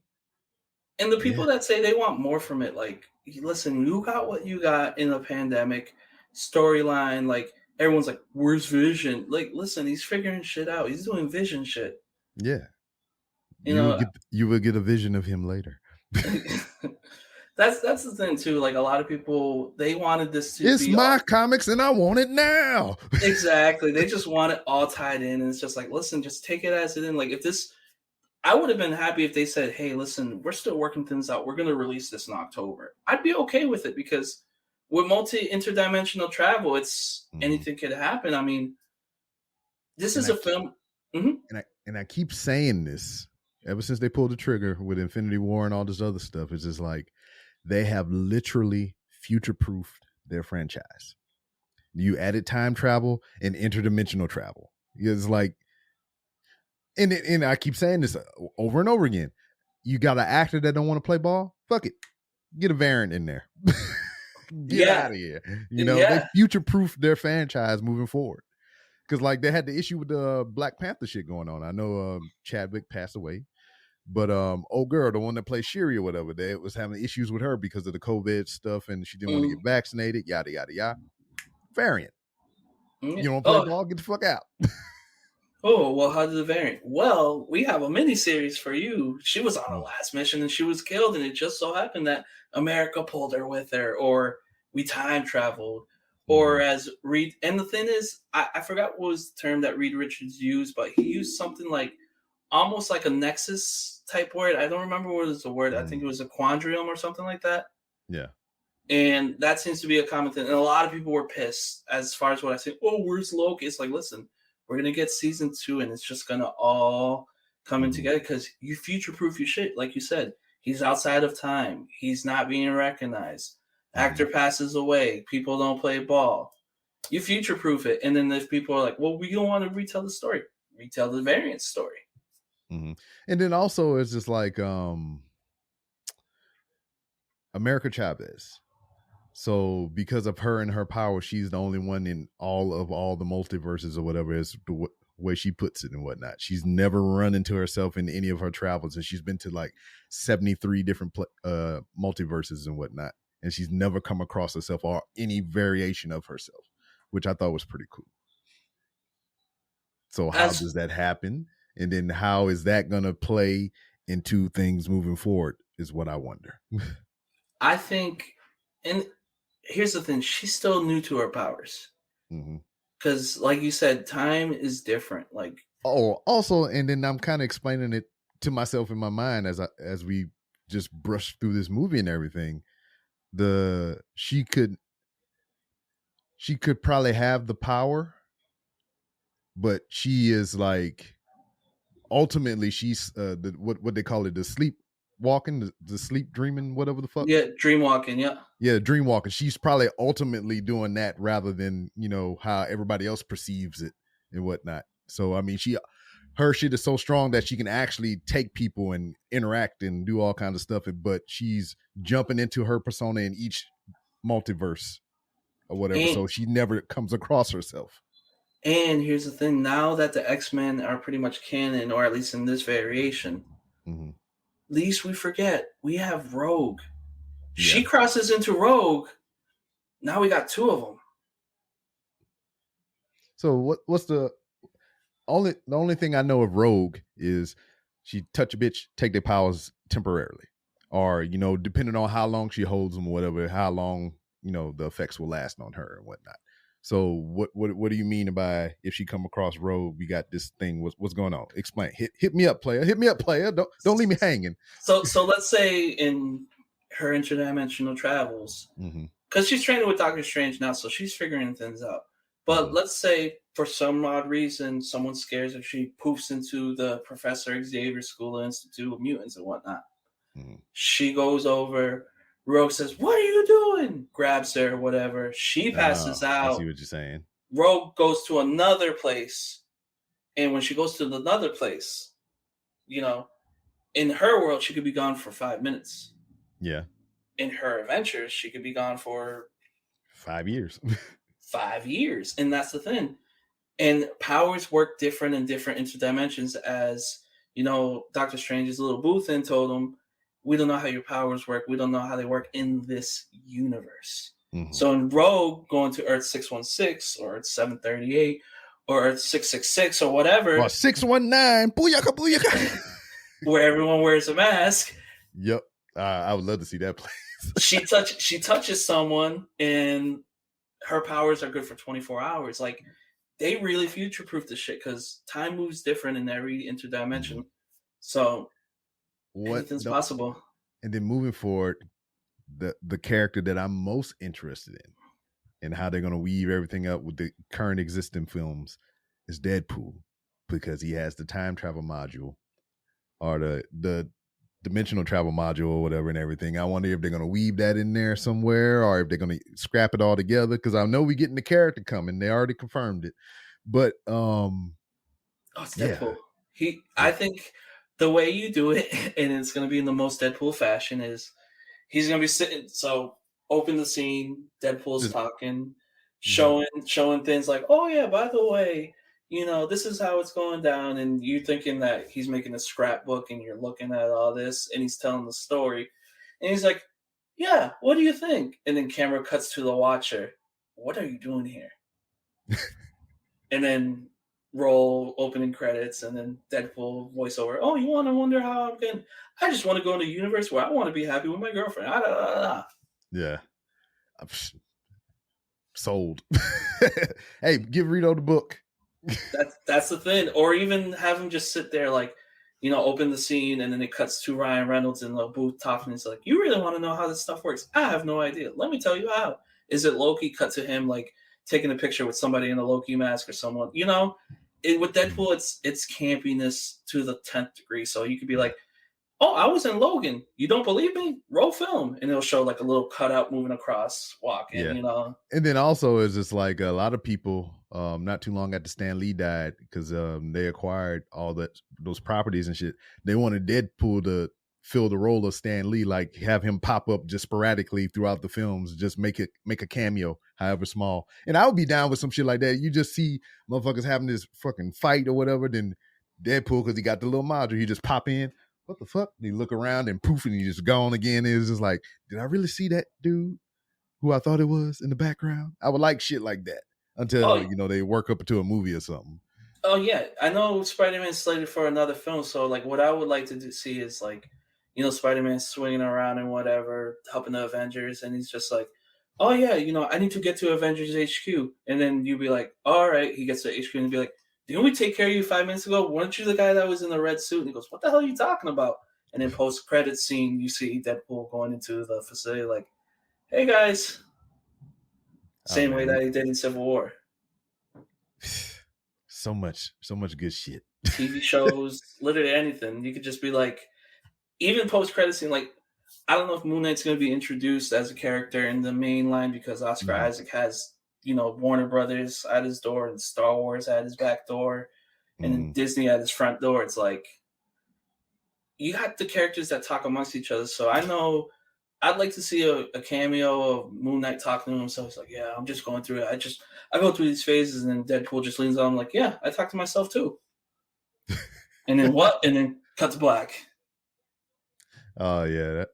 And the people that say they want more from it, like, listen, you got what you got in a pandemic storyline. Like, everyone's like, where's Vision? Like, listen, he's figuring shit out. He's doing Vision shit. Yeah. You will get a vision of him later. That's the thing too. Like, a lot of people, they wanted this to be my comics and I want it now. Exactly. They just want it all tied in. And it's just like, listen, just take it as it in. Like, if this, I would have been happy if they said, hey, listen, we're still working things out. We're going to release this in October. I'd be okay with it, because with interdimensional travel, it's anything could happen. I mean, this is a film. And I keep saying this ever since they pulled the trigger with Infinity War and all this other stuff. It's just like, they have literally future-proofed their franchise. You added time travel and interdimensional travel. It's like, and I keep saying this over and over again. You got an actor that don't want to play ball? Fuck it. Get a variant in there. Get out of here. They future-proofed their franchise moving forward. Because, like, they had the issue with the Black Panther shit going on. I know Chadwick passed away. But old girl, the one that plays Shuri or whatever, they was having issues with her because of the COVID stuff, and she didn't want to get vaccinated, yada, yada, yada. Variant. You don't play ball? Get the fuck out. Oh, well, how did the variant? Well, we have a mini-series for you. She was on a last mission and she was killed, and it just so happened that America pulled her with her, or we time traveled, or as Reed. And the thing is, I forgot what was the term that Reed Richards used, but he used something like almost like a nexus type word. I don't remember what was the word. I think it was a quandrium or something like that. Yeah. And that seems to be a common thing. And a lot of people were pissed as far as what I say. Oh, where's Loki? It's like, listen, we're going to get season 2 and it's just going to all come in together, because you future-proof your shit. Like you said, he's outside of time. He's not being recognized. Actor passes away. People don't play ball. You future-proof it. And then if people are like, well, we don't want to retell the story. Retell the variant story. Mm-hmm. And then also it's just like America Chavez. So because of her and her power, she's the only one in all the multiverses or whatever is the way she puts it and whatnot. She's never run into herself in any of her travels, and she's been to like 73 different multiverses and whatnot, and she's never come across herself or any variation of herself, which I thought was pretty cool. So how does that happen? And then how is that going to play into things moving forward is what I wonder. I think And here's the thing: she's still new to her powers. Mm-hmm. Because, like you said, time is different. Like, also, and then I'm kind of explaining it to myself in my mind as we just brush through this movie and everything. She could probably have the power, but she is like ultimately she's what they call it, the sleep walking, the sleep dreaming, whatever the fuck. yeah, dream walking, Yeah, dream walking. She's probably ultimately doing that rather than, how everybody else perceives it and whatnot. So I mean, her shit is so strong that she can actually take people and interact and do all kinds of stuff, but she's jumping into her persona in each multiverse or whatever, so she never comes across herself. And here's the thing: now that the X-Men are pretty much canon, or at least in this variation, least we forget we have Rogue. Yeah. She crosses into Rogue. Now we got 2 of them. So what's the only thing I know of Rogue is she touch a bitch, take their powers temporarily, or depending on how long she holds them, or whatever, how long the effects will last on her and whatnot. So what do you mean by if she come across Rogue, we got this thing? What's going on? Explain. Hit me up, player. Hit me up, player. Don't leave me hanging. So let's say in her interdimensional travels, because she's training with Doctor Strange now, so she's figuring things out. But let's say for some odd reason someone scares her, she poofs into the Professor Xavier School Institute of Mutants and whatnot. She goes over. Rogue says, "What are you doing?" Grabs her, whatever. She passes out. I see what you're saying. Rogue goes to another place. And when she goes to another place, in her world, she could be gone for 5 minutes. Yeah. In her adventures, she could be gone for 5 years. 5 years. And that's the thing. And powers work different in different interdimensions, as, Doctor Strange's little booth and told him, we don't know how your powers work. We don't know how they work in this universe. So in Rogue, going to Earth 616 or Earth 738 or Earth 666 or whatever. Or 619, booyaka, booyaka. Where everyone wears a mask. Yep. I would love to see that place. she touches someone and her powers are good for 24 hours. Like, they really future-proof this shit because time moves different in every interdimension. So anything's possible. And then moving forward, the character that I'm most interested in and how they're going to weave everything up with the current existing films is Deadpool, because he has the time travel module or the dimensional travel module or whatever and everything. I wonder if they're going to weave that in there somewhere or if they're going to scrap it all together, because I know we're getting the character coming. They already confirmed it. But it's Deadpool. I think the way you do it, and it's going to be in the most Deadpool fashion, is he's going to be sitting. So open the scene. Deadpool's talking, showing things like, oh yeah, by the way, this is how it's going down. And you thinking that he's making a scrapbook and you're looking at all this and he's telling the story. And he's like, yeah, what do you think? And then camera cuts to the watcher. What are you doing here? And then roll opening credits, and then Deadpool voiceover. Oh, you want to wonder how I'm getting? I just want to go into a universe where I want to be happy with my girlfriend. Yeah, I'm sold. Hey, give Rito the book. That's the thing. Or even have him just sit there, like, open the scene, and then it cuts to Ryan Reynolds in the booth talking. It's like, you really want to know how this stuff works? I have no idea. Let me tell you how. Is it Loki? Cut to him like taking a picture with somebody in a Loki mask or someone. With Deadpool, it's campiness to the 10th degree. So you could be like, oh, I was in Logan. You don't believe me? Roll film. And it'll show like a little cutout moving across, walking, And then also is just like a lot of people, not too long after Stan Lee died, because they acquired all those properties and shit. They wanted Deadpool to fill the role of Stan Lee, like have him pop up just sporadically throughout the films, just make a cameo, however small. And I would be down with some shit like that. You just see motherfuckers having this fucking fight or whatever, then Deadpool, because he got the little module, he just pop in. What the fuck? And you look around and poof, and he just gone again. It's just like, did I really see that dude who I thought it was in the background? I would like shit like that until they work up into a movie or something. Oh yeah, I know Spider-Man's slated for another film, so like what I would like to see is like, you know, Spider-Man swinging around and whatever, helping the Avengers, and he's just like, oh yeah, you know, I need to get to Avengers HQ, and then you'd be like, all right, he gets to HQ and be like, didn't we take care of you 5 minutes ago? Weren't you the guy that was in the red suit? And he goes, what the hell are you talking about? And then post-credit scene, you see Deadpool going into the facility like, hey guys. Same way that he did in Civil War. So much good shit. TV shows, literally anything. You could just be like, even post-credit scene, like, I don't know if Moon Knight's going to be introduced as a character in the main line because Oscar Isaac has, you know, Warner Brothers at his door and Star Wars at his back door and then Disney at his front door. It's like, you got the characters that talk amongst each other. So I know I'd like to see a cameo of Moon Knight talking to himself. He's like, yeah, I'm just going through it. I go through these phases, and then Deadpool just leans on him like, yeah, I talk to myself too. And then what? And then cut to black. Oh yeah,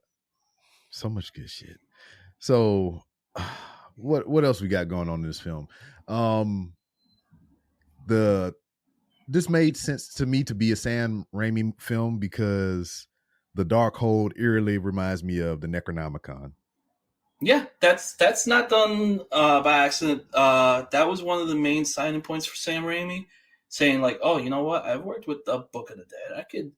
so much good shit. So what else we got going on in this film? This made sense to me to be a Sam Raimi film because the Darkhold eerily reminds me of the Necronomicon. Yeah, that's not done by accident. That was one of the main signing points for Sam Raimi, saying like, oh, you know what? I've worked with the Book of the Dead. I could,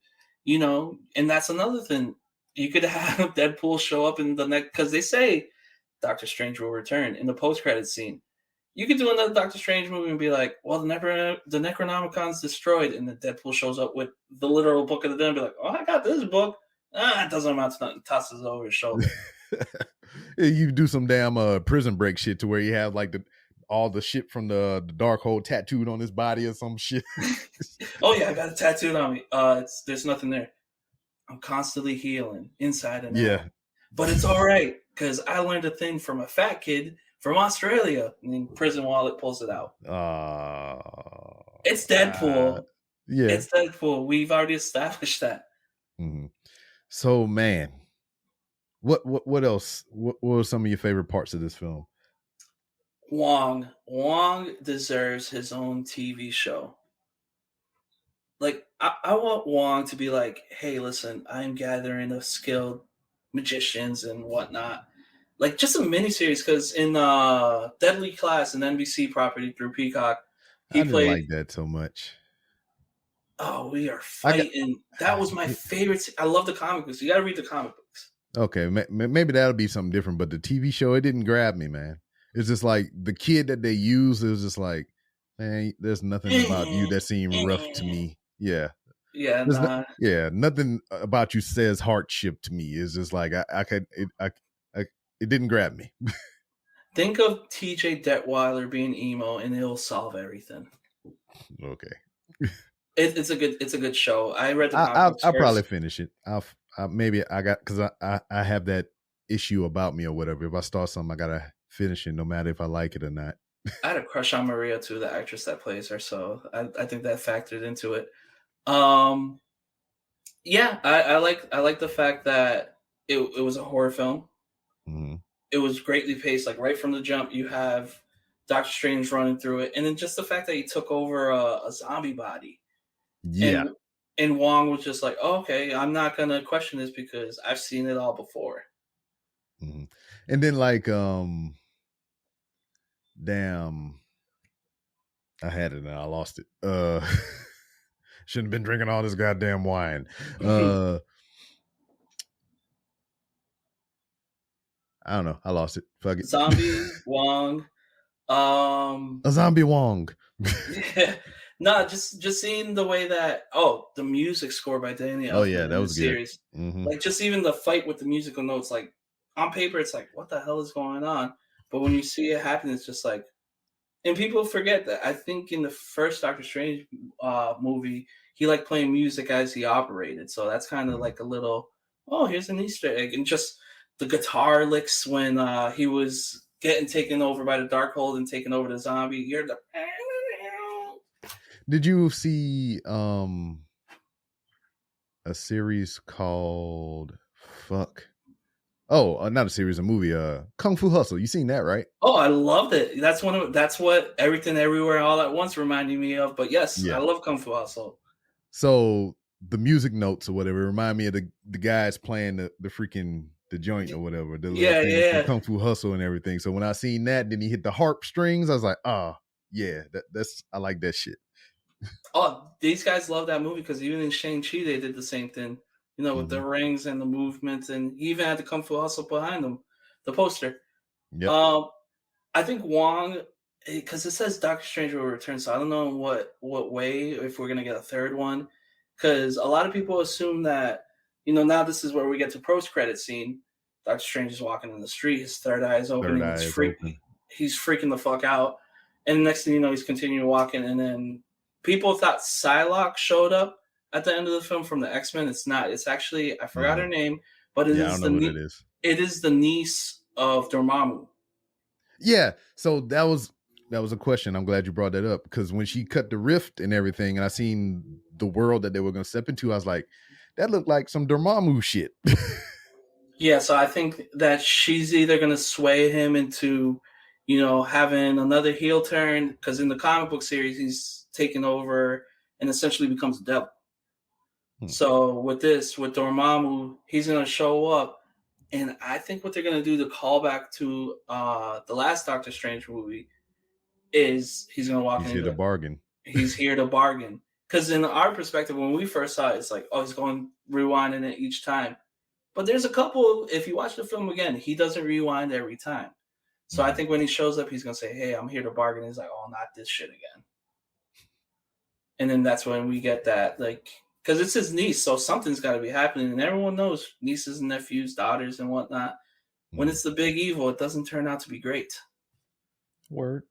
you know, and that's another thing. You could have Deadpool show up in the next, because they say Doctor Strange will return in the post-credit scene. You could do another Doctor Strange movie and be like, well, the Necronomicon's destroyed, and then Deadpool shows up with the literal Book of the Dead and be like, oh, I got this book. It doesn't amount to nothing. Tosses it over his shoulder. You do some damn Prison Break shit to where you have like all the shit from the Darkhold tattooed on his body or some shit. Oh yeah, I got it tattooed on me. There's nothing there. I'm constantly healing inside and out. But it's all right because I learned a thing from a fat kid from Australia. And then Prison Wallet pulls it out. It's Deadpool. Yeah, it's Deadpool. We've already established that. Mm-hmm. So man, what else? What were some of your favorite parts of this film? Wong deserves his own TV show. Like, I want Wong to be like, hey, listen, I'm gathering of skilled magicians and whatnot. Like, just a miniseries, because in Deadly Class, an NBC property through Peacock, I didn't like that so much. Oh, we are fighting. That was my favorite. I love the comic books. You got to read the comic books. Okay, maybe that'll be something different, but the TV show, it didn't grab me, man. It's just like the kid that they use, it was just like, man, there's nothing about you that seemed rough to me. Yeah. Yeah. Nothing about you says hardship to me. It's just like it didn't grab me. Think of TJ Detweiler being emo, and it'll solve everything. Okay. It's a good show. I read the I'll probably finish it. Because I have that issue about me or whatever. If I start something, I gotta finish it, no matter if I like it or not. I had a crush on Maria too, the actress that plays her, so I think that factored into it. Yeah, I like the fact that it was a horror film. Mm-hmm. It was greatly paced, like right from the jump. You have Doctor Strange running through it, and then just the fact that he took over a zombie body. Yeah. And Wong was just like, oh, okay, I'm not going to question this because I've seen it all before. Mm-hmm. And then like, damn, I had it and I lost it. Shouldn't have been drinking all this goddamn wine. I don't know. I lost it. Fuck it. Zombie Wong. A zombie Wong. Yeah. No, just seeing the way that the music score by Danny Elfman. Oh yeah, that was good. Mm-hmm. Like just even the fight with the musical notes, like on paper, it's like what the hell is going on? But when you see it happen, it's just like, and people forget that. I think in the first Doctor Strange movie, he liked playing music as he operated, so that's kind of like a little here's an Easter egg, and just the guitar licks when he was getting taken over by the Darkhold and taking over the zombie. You're the. Did you see a series called not a series, a movie, Kung Fu Hustle. You seen that, right? Oh, I loved it. That's what Everything Everywhere All at Once reminded me of. But yes, yeah. I love Kung Fu Hustle. So the music notes or whatever remind me of the guys playing the freaking the joint or whatever, the little thing from Kung Fu Hustle and everything. So when I seen that, then he hit the harp strings, I was like, yeah, that's I like that shit. Oh, these guys love that movie because even in Shang-Chi they did the same thing, with the rings and the movements, and he even had the Kung Fu Hustle behind them, the poster. Yep. I think Wong, because it says Doctor Strange will return, so I don't know what way, if we're gonna get a third one, because a lot of people assume that now this is where we get to post-credit scene. Doctor Strange is walking in the street, his third eye is opening, he's freaking the fuck out, and next thing you know, he's continuing walking, and then people thought Psylocke showed up at the end of the film from the X-Men. It's not. It's actually, I forgot her name, but it is the niece of Dormammu. Yeah, so that was a question. I'm glad you brought that up, because when she cut the rift and everything, and I seen the world that they were going to step into, I was like, that looked like some Dormammu shit. Yeah, so I think that she's either going to sway him into, having another heel turn, because in the comic book series, he's taken over and essentially becomes the devil. So with Dormammu, he's going to show up. And I think what they're going to do to call back to the last Doctor Strange movie is he's going to walk in. He's here to bargain. He's here to bargain. Because in our perspective, when we first saw it, it's like, he's going rewinding it each time. But there's a couple, if you watch the film again, he doesn't rewind every time. So I think when he shows up, he's going to say, hey, I'm here to bargain. He's like, not this shit again. And then that's when we get that, because it's his niece, so something's got to be happening. And everyone knows nieces and nephews, daughters and whatnot. When it's the big evil, it doesn't turn out to be great. Word.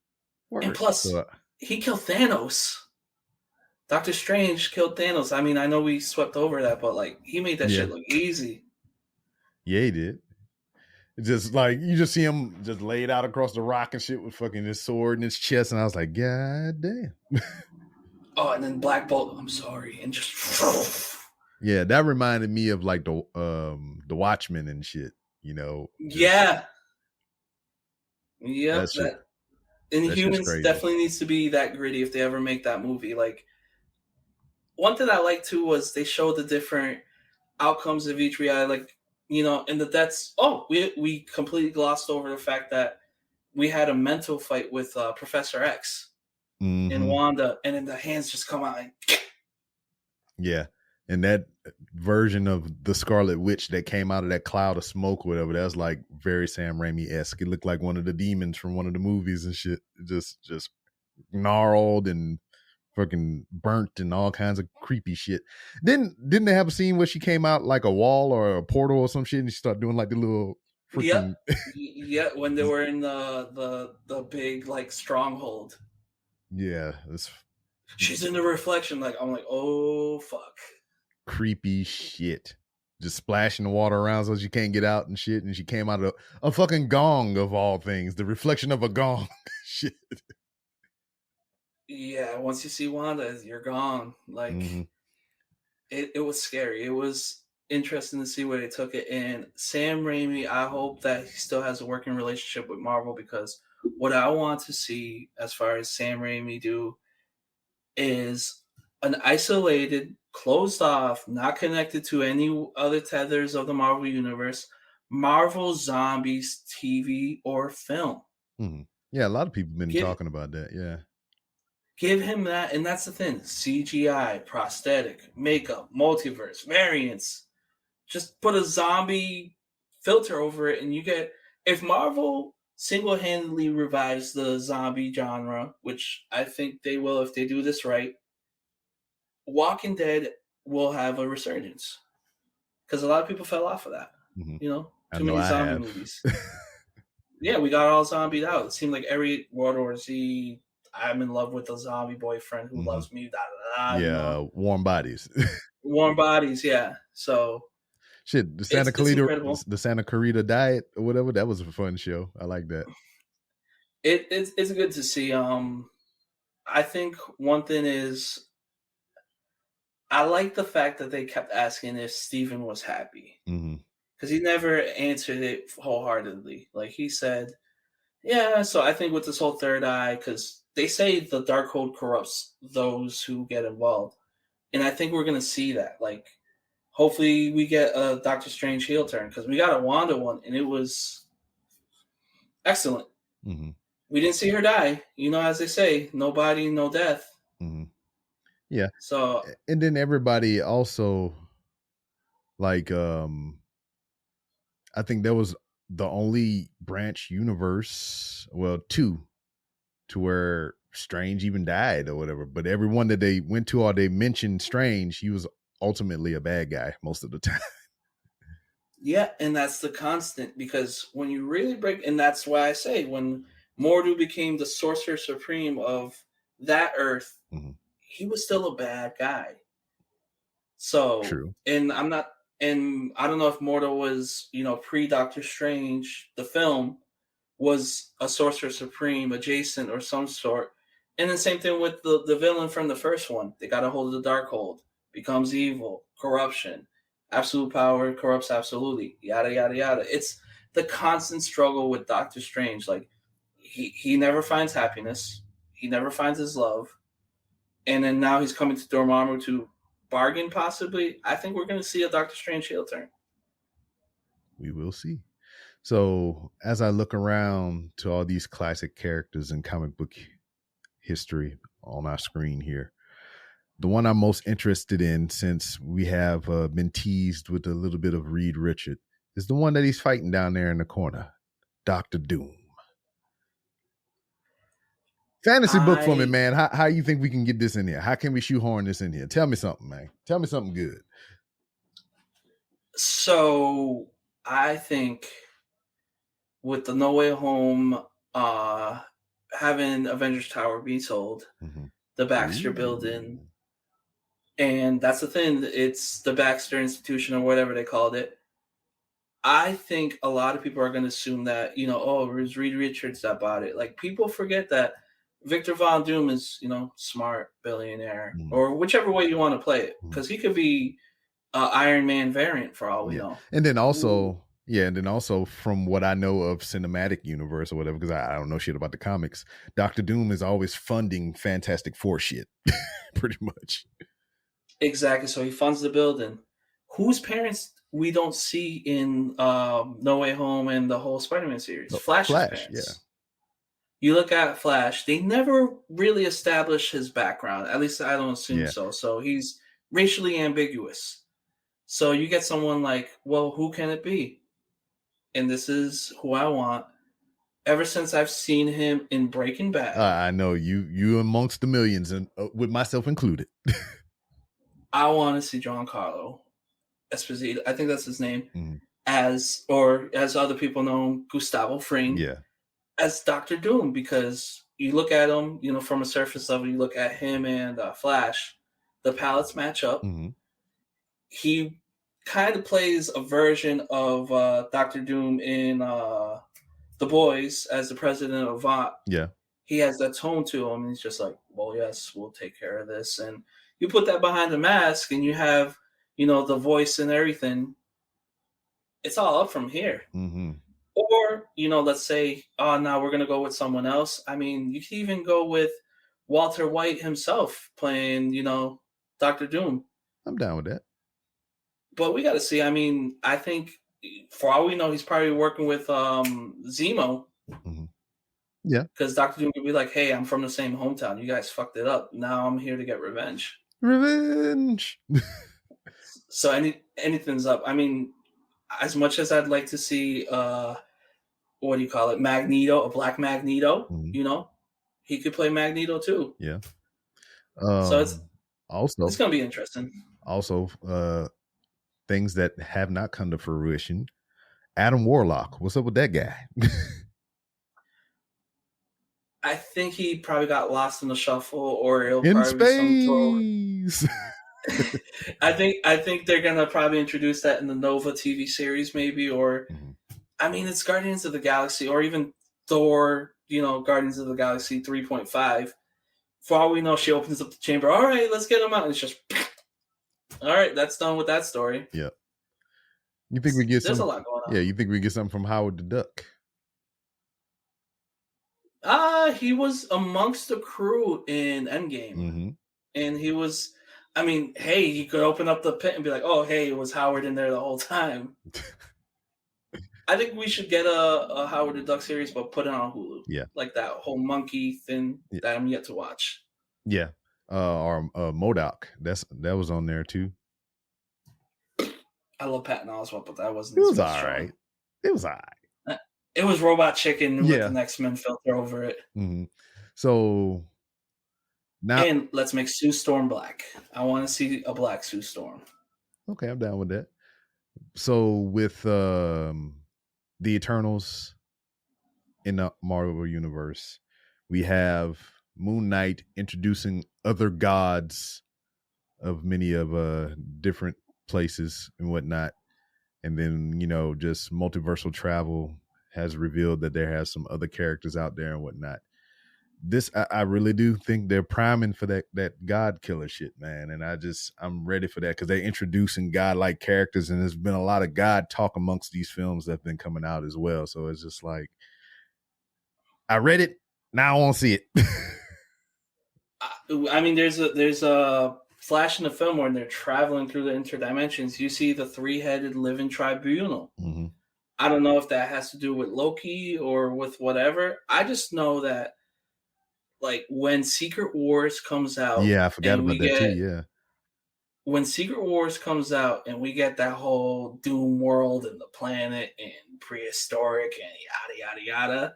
And plus, he killed Thanos. Doctor Strange killed Thanos. I mean, I know we swept over that, but he made that shit look easy. Yeah, he did. Just you just see him just laid out across the rock and shit with fucking his sword in his chest, and I was like, God damn. And then Black Bolt, I'm sorry, and just yeah, that reminded me of the Watchmen and shit, Yeah. Yeah. Inhumans definitely needs to be that gritty if they ever make that movie. One thing I liked too was they showed the different outcomes of each reality, and that's we completely glossed over the fact that we had a mental fight with Professor X. And Wanda, and then the hands just come out yeah, and that version of the Scarlet Witch that came out of that cloud of smoke or whatever, that was very Sam Raimi-esque. It looked like one of the demons from one of the movies and shit, just gnarled and fucking burnt and all kinds of creepy shit. Didn't they have a scene where she came out like a wall or a portal or some shit, and she started doing the little freaking when they were in the big stronghold. Yeah, she's in the reflection. I'm like, oh fuck, creepy shit. Just splashing the water around so she can't get out and shit. And she came out of a fucking gong of all things, the reflection of a gong. Shit. Yeah, once you see Wanda, you're gone. It was scary. It was interesting to see where they took it. And Sam Raimi, I hope that he still has a working relationship with Marvel, because what I want to see as far as Sam Raimi do is an isolated, closed off, not connected to any other tethers of the Marvel Universe, Marvel Zombies TV or film. Yeah, a lot of people have been talking about that, yeah. Give him that, and that's the thing. CGI, prosthetic, makeup, multiverse, variants. Just put a zombie filter over it, and you get... If Marvel single-handedly revives the zombie genre, which I think they will if they do this right, Walking Dead will have a resurgence. Because a lot of people fell off of that. Too many zombie movies. Yeah, we got all zombied out. It seemed like every World War Z, I'm in love with a zombie boyfriend who loves me. Yeah, Warm Bodies. Warm Bodies, yeah. So... Shit, the Santa Clarita Diet or whatever, that was a fun show. I like that. It's good to see. I think one thing is, I like the fact that they kept asking if Steven was happy. Because he never answered it wholeheartedly. He said, yeah, so I think with this whole third eye, because they say the Darkhold corrupts those who get involved. And I think we're going to see that. Like, hopefully we get a Doctor Strange heel turn, because we got a Wanda one, and it was excellent. Mm-hmm. We didn't see her die. You know, as they say, no body, no death. Mm-hmm. Yeah. So, and then everybody also, like, I think that was the only branch universe, well, two, to where Strange even died or whatever. But everyone that they went to or they mentioned Strange, he was ultimately a bad guy most of the time. yeah, and that's the constant, because when you really break, and that's why I say when Mordo became the Sorcerer Supreme of that Earth, mm-hmm. he was still a bad guy. So, True. And I don't know if Mordo was, pre Doctor Strange, the film, was a Sorcerer Supreme adjacent or some sort. And the same thing with the villain from the first one. They got a hold of the Darkhold, becomes evil, corruption, absolute power corrupts absolutely, yada, yada, yada. It's the constant struggle with Doctor Strange. Like, he never finds happiness. He never finds his love. And then now he's coming to Dormammu to bargain, possibly. I think we're going to see a Doctor Strange heel turn. We will see. So as I look around to all these classic characters in comic book history on our screen here, the one I'm most interested in, since we have been teased with a little bit of Reed Richard, is the one that he's fighting down there in the corner, Dr. Doom. Fantasy book for me, man. How you think we can get this in here? How can we shoehorn this in here? Tell me something, man. Tell me something good. So I think with the No Way Home, having Avengers Tower be sold, mm-hmm. the Baxter Building, and that's the thing. It's the Baxter Institution, or whatever they called it. I think a lot of people are going to assume that, it was Reed Richards that bought it. Like, people forget that Victor Von Doom is, smart billionaire, or whichever way you want to play it, because he could be Iron Man variant for all we know. And then also, from what I know of cinematic universe or whatever, because I don't know shit about the comics, Dr. Doom is always funding Fantastic Four shit, pretty much. Exactly. So he funds the building. Whose parents we don't see in No Way Home and the whole Spider-Man series? Flash's parents. Yeah. You look at Flash, they never really establish his background. At least I don't assume so. So he's racially ambiguous. So you get someone like, well, who can it be? And this is who I want. Ever since I've seen him in Breaking Bad. I know you amongst the millions, and with myself included. I want to see Giancarlo Esposito, I think that's his name, as other people know him, Gustavo Fring, as Dr. Doom, because you look at him, from a surface level, you look at him and Flash, the palettes match up. He kind of plays a version of Dr. Doom in The Boys as the president of Vought. Yeah. He has that tone to him, and he's just like, well, yes, we'll take care of this. And you put that behind the mask, and you have, the voice and everything. It's all up from here. Or, let's say, now we're going to go with someone else. I mean, you can even go with Walter White himself playing, Dr. Doom. I'm down with that. But we got to see. I mean, I think for all we know, he's probably working with Zemo. Yeah. Because Dr. Doom could be like, hey, I'm from the same hometown. You guys fucked it up. Now I'm here to get revenge. So anything's up. I mean, as much as I'd like to see, what do you call it? Magneto, a black Magneto, he could play Magneto too. Yeah. So it's going to be interesting. Also, things that have not come to fruition. Adam Warlock. What's up with that guy? I think he probably got lost in the shuffle, or it'll in probably space. I think they're gonna probably introduce that in the Nova TV series, maybe, or I mean, it's Guardians of the Galaxy, or even Thor, Guardians of the Galaxy 3.5. For all we know, she opens up the chamber. All right, let's get him out. And it's just, all right, that's done with that story. Yeah. You think we get There's a lot going on. Yeah, you think we get something from Howard the Duck? He was amongst the crew in Endgame. Mm-hmm. And he was, I mean, hey, you could open up the pit and be like, "Oh, hey, it was Howard in there the whole time." I think we should get a Howard the Duck series, but put it on Hulu. Yeah. Like that whole monkey thing that I'm yet to watch. Yeah. Or MODOK. That was on there too. I love Patton Oswalt, but that wasn't. It was all right. It was all right. It was Robot Chicken with an X-Men filter over it. Mm-hmm. So now, and let's make Sue Storm black. I want to see a black Sue Storm. Okay, I'm down with that. So with the Eternals in the Marvel universe, we have Moon Knight introducing other gods of many of different places and whatnot. And then, just multiversal travel has revealed that there has some other characters out there and whatnot. This, I really do think they're priming for that God killer shit, man. And I'm ready for that because they're introducing God-like characters, and there's been a lot of God talk amongst these films that have been coming out as well. So it's just like, I read it, now I want to see it. I mean, there's a flash in the film when they're traveling through the interdimensions. You see the 3-headed living tribunal. Mm-hmm. I don't know if that has to do with Loki or with whatever. I just know that, like, when Secret Wars comes out, I forgot about that too. Yeah, when Secret Wars comes out and we get that whole Doom world and the planet and prehistoric and yada yada yada,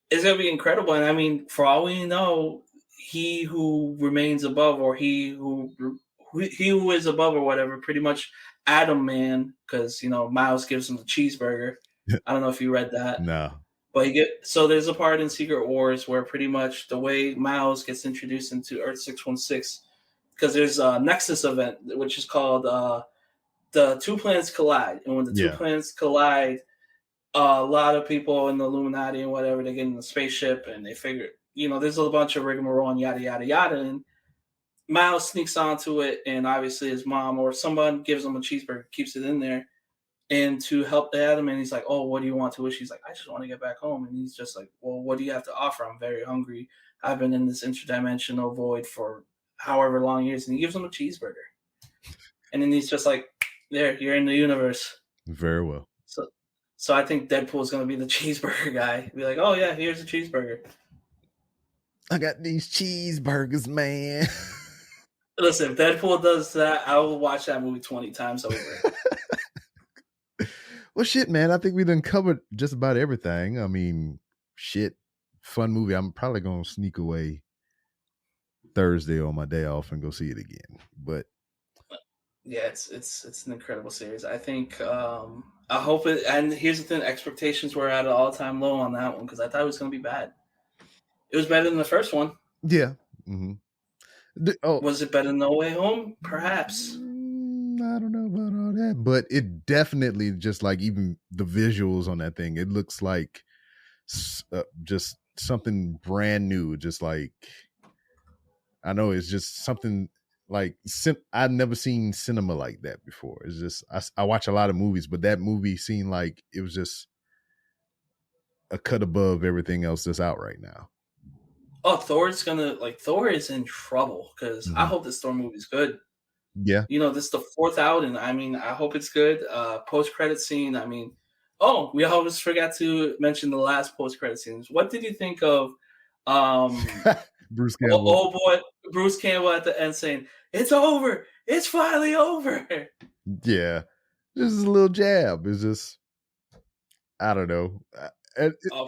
it's gonna be incredible. And I mean, for all we know, he who remains above, or he who is above, or whatever, pretty much Atom Man, because Miles gives him the cheeseburger. I don't know if you read that. No. But so there's a part in Secret Wars where pretty much the way Miles gets introduced into Earth 616, because there's a Nexus event which is called the two planets collide, and when the two planets collide, a lot of people in the Illuminati and whatever, they get in the spaceship and they figure, there's a bunch of rigmarole and yada yada yada, and Miles sneaks onto it, and obviously his mom or someone gives him a cheeseburger, keeps it in there. And to help Adam, and he's like, "Oh, what do you want to wish?" He's like, "I just want to get back home." And he's just like, "Well, what do you have to offer? I'm very hungry. I've been in this interdimensional void for however long years." And he gives him a cheeseburger. And then he's just like, "There, you're in the universe." Very well. So I think Deadpool is going to be the cheeseburger guy. Be like, "Oh yeah, here's a cheeseburger. I got these cheeseburgers, man." Listen, if Deadpool does that, I will watch that movie 20 times over. Well, shit, man. I think we done covered just about everything. I mean, shit, fun movie. I'm probably gonna sneak away Thursday on my day off and go see it again. But yeah, it's an incredible series. I think I hope it. And here's the thing: expectations were at an all-time low on that one because I thought it was gonna be bad. It was better than the first one. Yeah. Mm-hmm. Was it better than No Way Home? Perhaps. I don't know about all that, but it definitely, just like even the visuals on that thing, it looks like just something brand new. Just like, I know it's just something like I've never seen cinema like that before. It's just, I watch a lot of movies, but that movie seemed like it was just a cut above everything else that's out right now. Oh, Thor is in trouble because I hope this Thor movie's good. Yeah. This is the fourth outing. I mean, I hope it's good. Post-credit scene. I mean, we always forgot to mention the last post-credit scenes. What did you think of Bruce Campbell? Oh boy, Bruce Campbell at the end saying, "It's over. It's finally over." Yeah. Just a little jab. It's just, I don't know.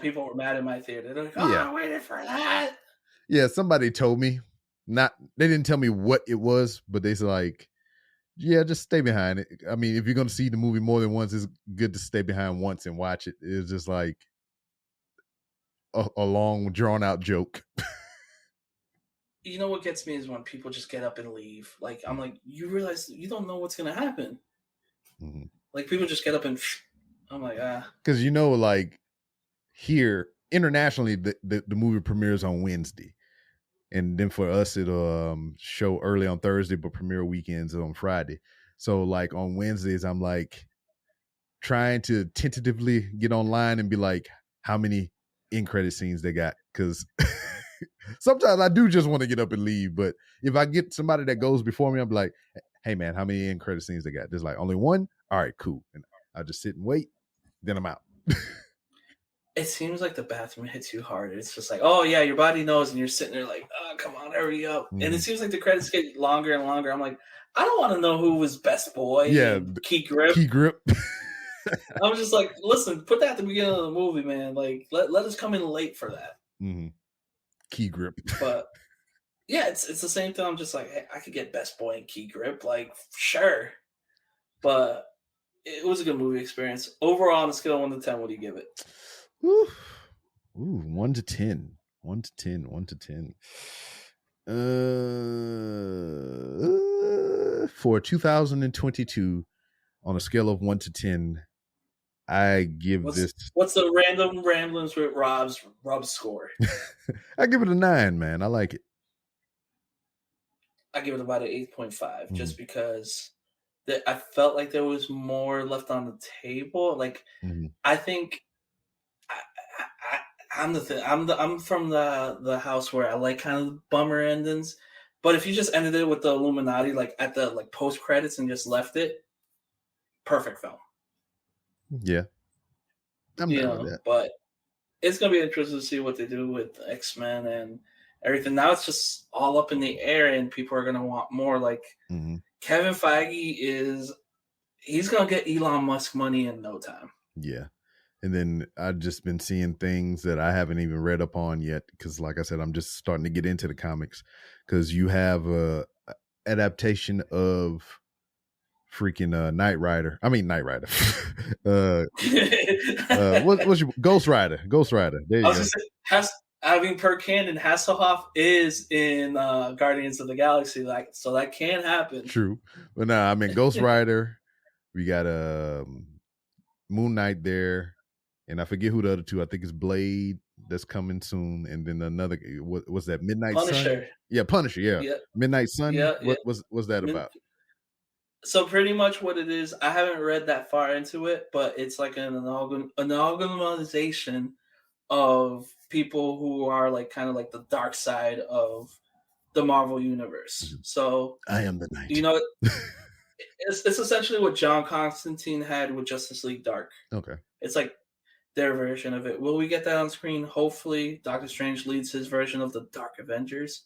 People were mad in my theater. They're like, I waited for that. Yeah, somebody told me. They didn't tell me what it was, but they said like, yeah, just stay behind it. I mean, if you're going to see the movie more than once, it's good to stay behind once and watch it. It's just like a long, drawn out joke. You know what gets me is when people just get up and leave. Like, I'm like, you realize you don't know what's going to happen. Mm-hmm. Like, people just get up and I'm like, Because, like here, internationally, the movie premieres on Wednesday. And then for us, it'll show early on Thursday, but premiere weekends on Friday. So like on Wednesdays, I'm like trying to tentatively get online and be like, how many end credit scenes they got? Because Sometimes I do just want to get up and leave, but if I get somebody that goes before me, I'm like, hey man, how many end credit scenes they got? There's like only one. All right, cool. And I just sit and wait. Then I'm out. It seems like the bathroom hits you hard. It's just like, oh yeah, your body knows, and you're sitting there like, oh come on, hurry up. And it seems like the credits get longer and longer. I'm like, I don't want to know who was best boy. Yeah, Key grip. Key grip. I'm just like, listen, put that at the beginning of the movie, man. Like, let us come in late for that. Key grip. But yeah, it's the same thing. I'm just like, hey, I could get best boy and key grip, like sure, but it was a good movie experience overall. On a scale of 1 to 10, what do you give it? Ooh, 1 to 10. 1 to 10. 1 to 10. For 2022, on a scale of 1 to 10, I give What's the random ramblings with Rob's score? I give it a 9, man. I like it. I give it about an 8.5, just because I felt like there was more left on the table. Like I think I'm from the house where I like kind of bummer endings, but if you just ended it with the Illuminati like at the like post credits and just left it, perfect film. Yeah, I'm down with that. But it's gonna be interesting to see what they do with X-Men and everything. Now it's just all up in the air, and people are gonna want more. Like Kevin Feige he's gonna get Elon Musk money in no time. Yeah. And then I've just been seeing things that I haven't even read up on yet, because like I said, I'm just starting to get into the comics, because you have a adaptation of freaking Knight Rider. What's your Ghost Rider? There you go. Per canon, Hasselhoff is in Guardians of the Galaxy, like, so that can happen. True, but no, I mean Ghost Rider. We got Moon Knight there. And I forget who the other two. I think it's Blade that's coming soon, and then another. What's that? Midnight Punisher. Sun. Yeah, Punisher. Yeah. Midnight Sun. Yeah. What was that about? So pretty much what it is. I haven't read that far into it, but it's like an amalgamation of people who are like kind of like the dark side of the Marvel universe. So I am the Knight. It's essentially what John Constantine had with Justice League Dark. Okay. It's like their version of it. Will we get that on screen? Hopefully. Doctor Strange leads his version of the Dark Avengers.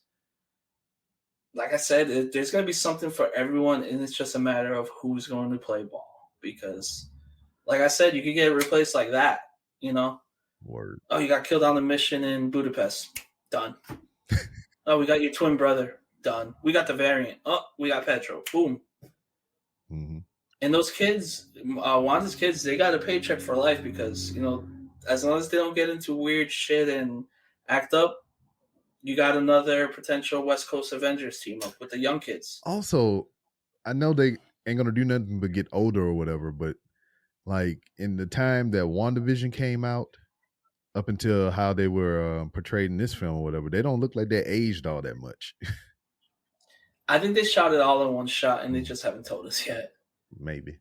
Like I said, there's going to be something for everyone, and it's just a matter of who's going to play ball. Because, like I said, you could get replaced like that, Word. Oh, you got killed on the mission in Budapest. Done. Oh, we got your twin brother. Done. We got the variant. Oh, we got Petro. Boom. And those kids, Wanda's kids, they got a paycheck for life because, as long as they don't get into weird shit and act up, you got another potential West Coast Avengers team up with the young kids. Also, I know they ain't going to do nothing but get older or whatever, but like in the time that WandaVision came out, up until how they were portrayed in this film or whatever, they don't look like they aged all that much. I think they shot it all in one shot, and they just haven't told us yet. Maybe.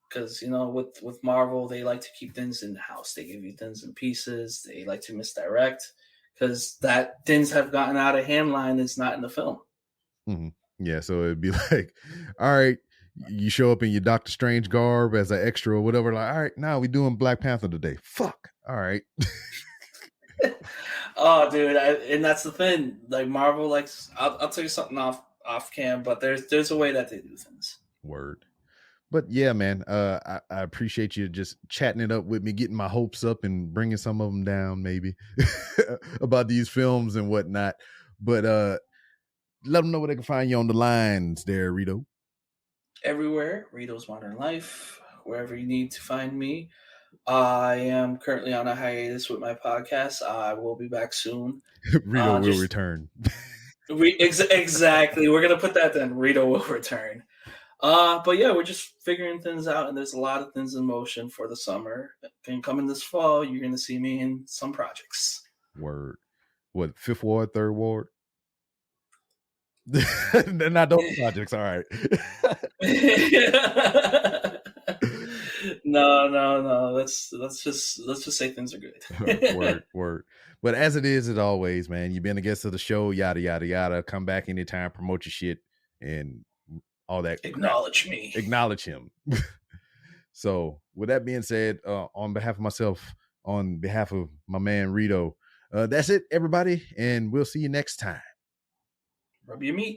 Because, with Marvel, they like to keep things in the house. They give you things in pieces. They like to misdirect. Because that things have gotten out of hand line is not in the film. Yeah, so it'd be like, all right, you show up in your Doctor Strange garb as an extra or whatever. Like, all right, now we're doing Black Panther today. Fuck. All right. Oh, dude, and that's the thing. Like Marvel, I'll tell you something off cam, but there's a way that they do things. Word. But yeah, man, I appreciate you just chatting it up with me, getting my hopes up and bringing some of them down, maybe about these films and whatnot. But let them know where they can find you on the lines there, Rito. Everywhere, Rito's Modern Life, wherever you need to find me. I am currently on a hiatus with my podcast. I will be back soon. Rito will return. Exactly. We're going to put that then. Rito will return. But yeah, we're just figuring things out, and there's a lot of things in motion for the summer. And coming this fall, you're going to see me in some projects. Word. What, Fifth Ward, Third Ward? They're not those projects. All right. No. Let's just say things are good. Word. But as it is, as always, man, you've been a guest of the show, yada yada yada. Come back anytime, promote your shit, and all that. Acknowledge me. Acknowledge him. So, with that being said, on behalf of myself, on behalf of my man Rito, that's it, everybody, and we'll see you next time. Rub your meat.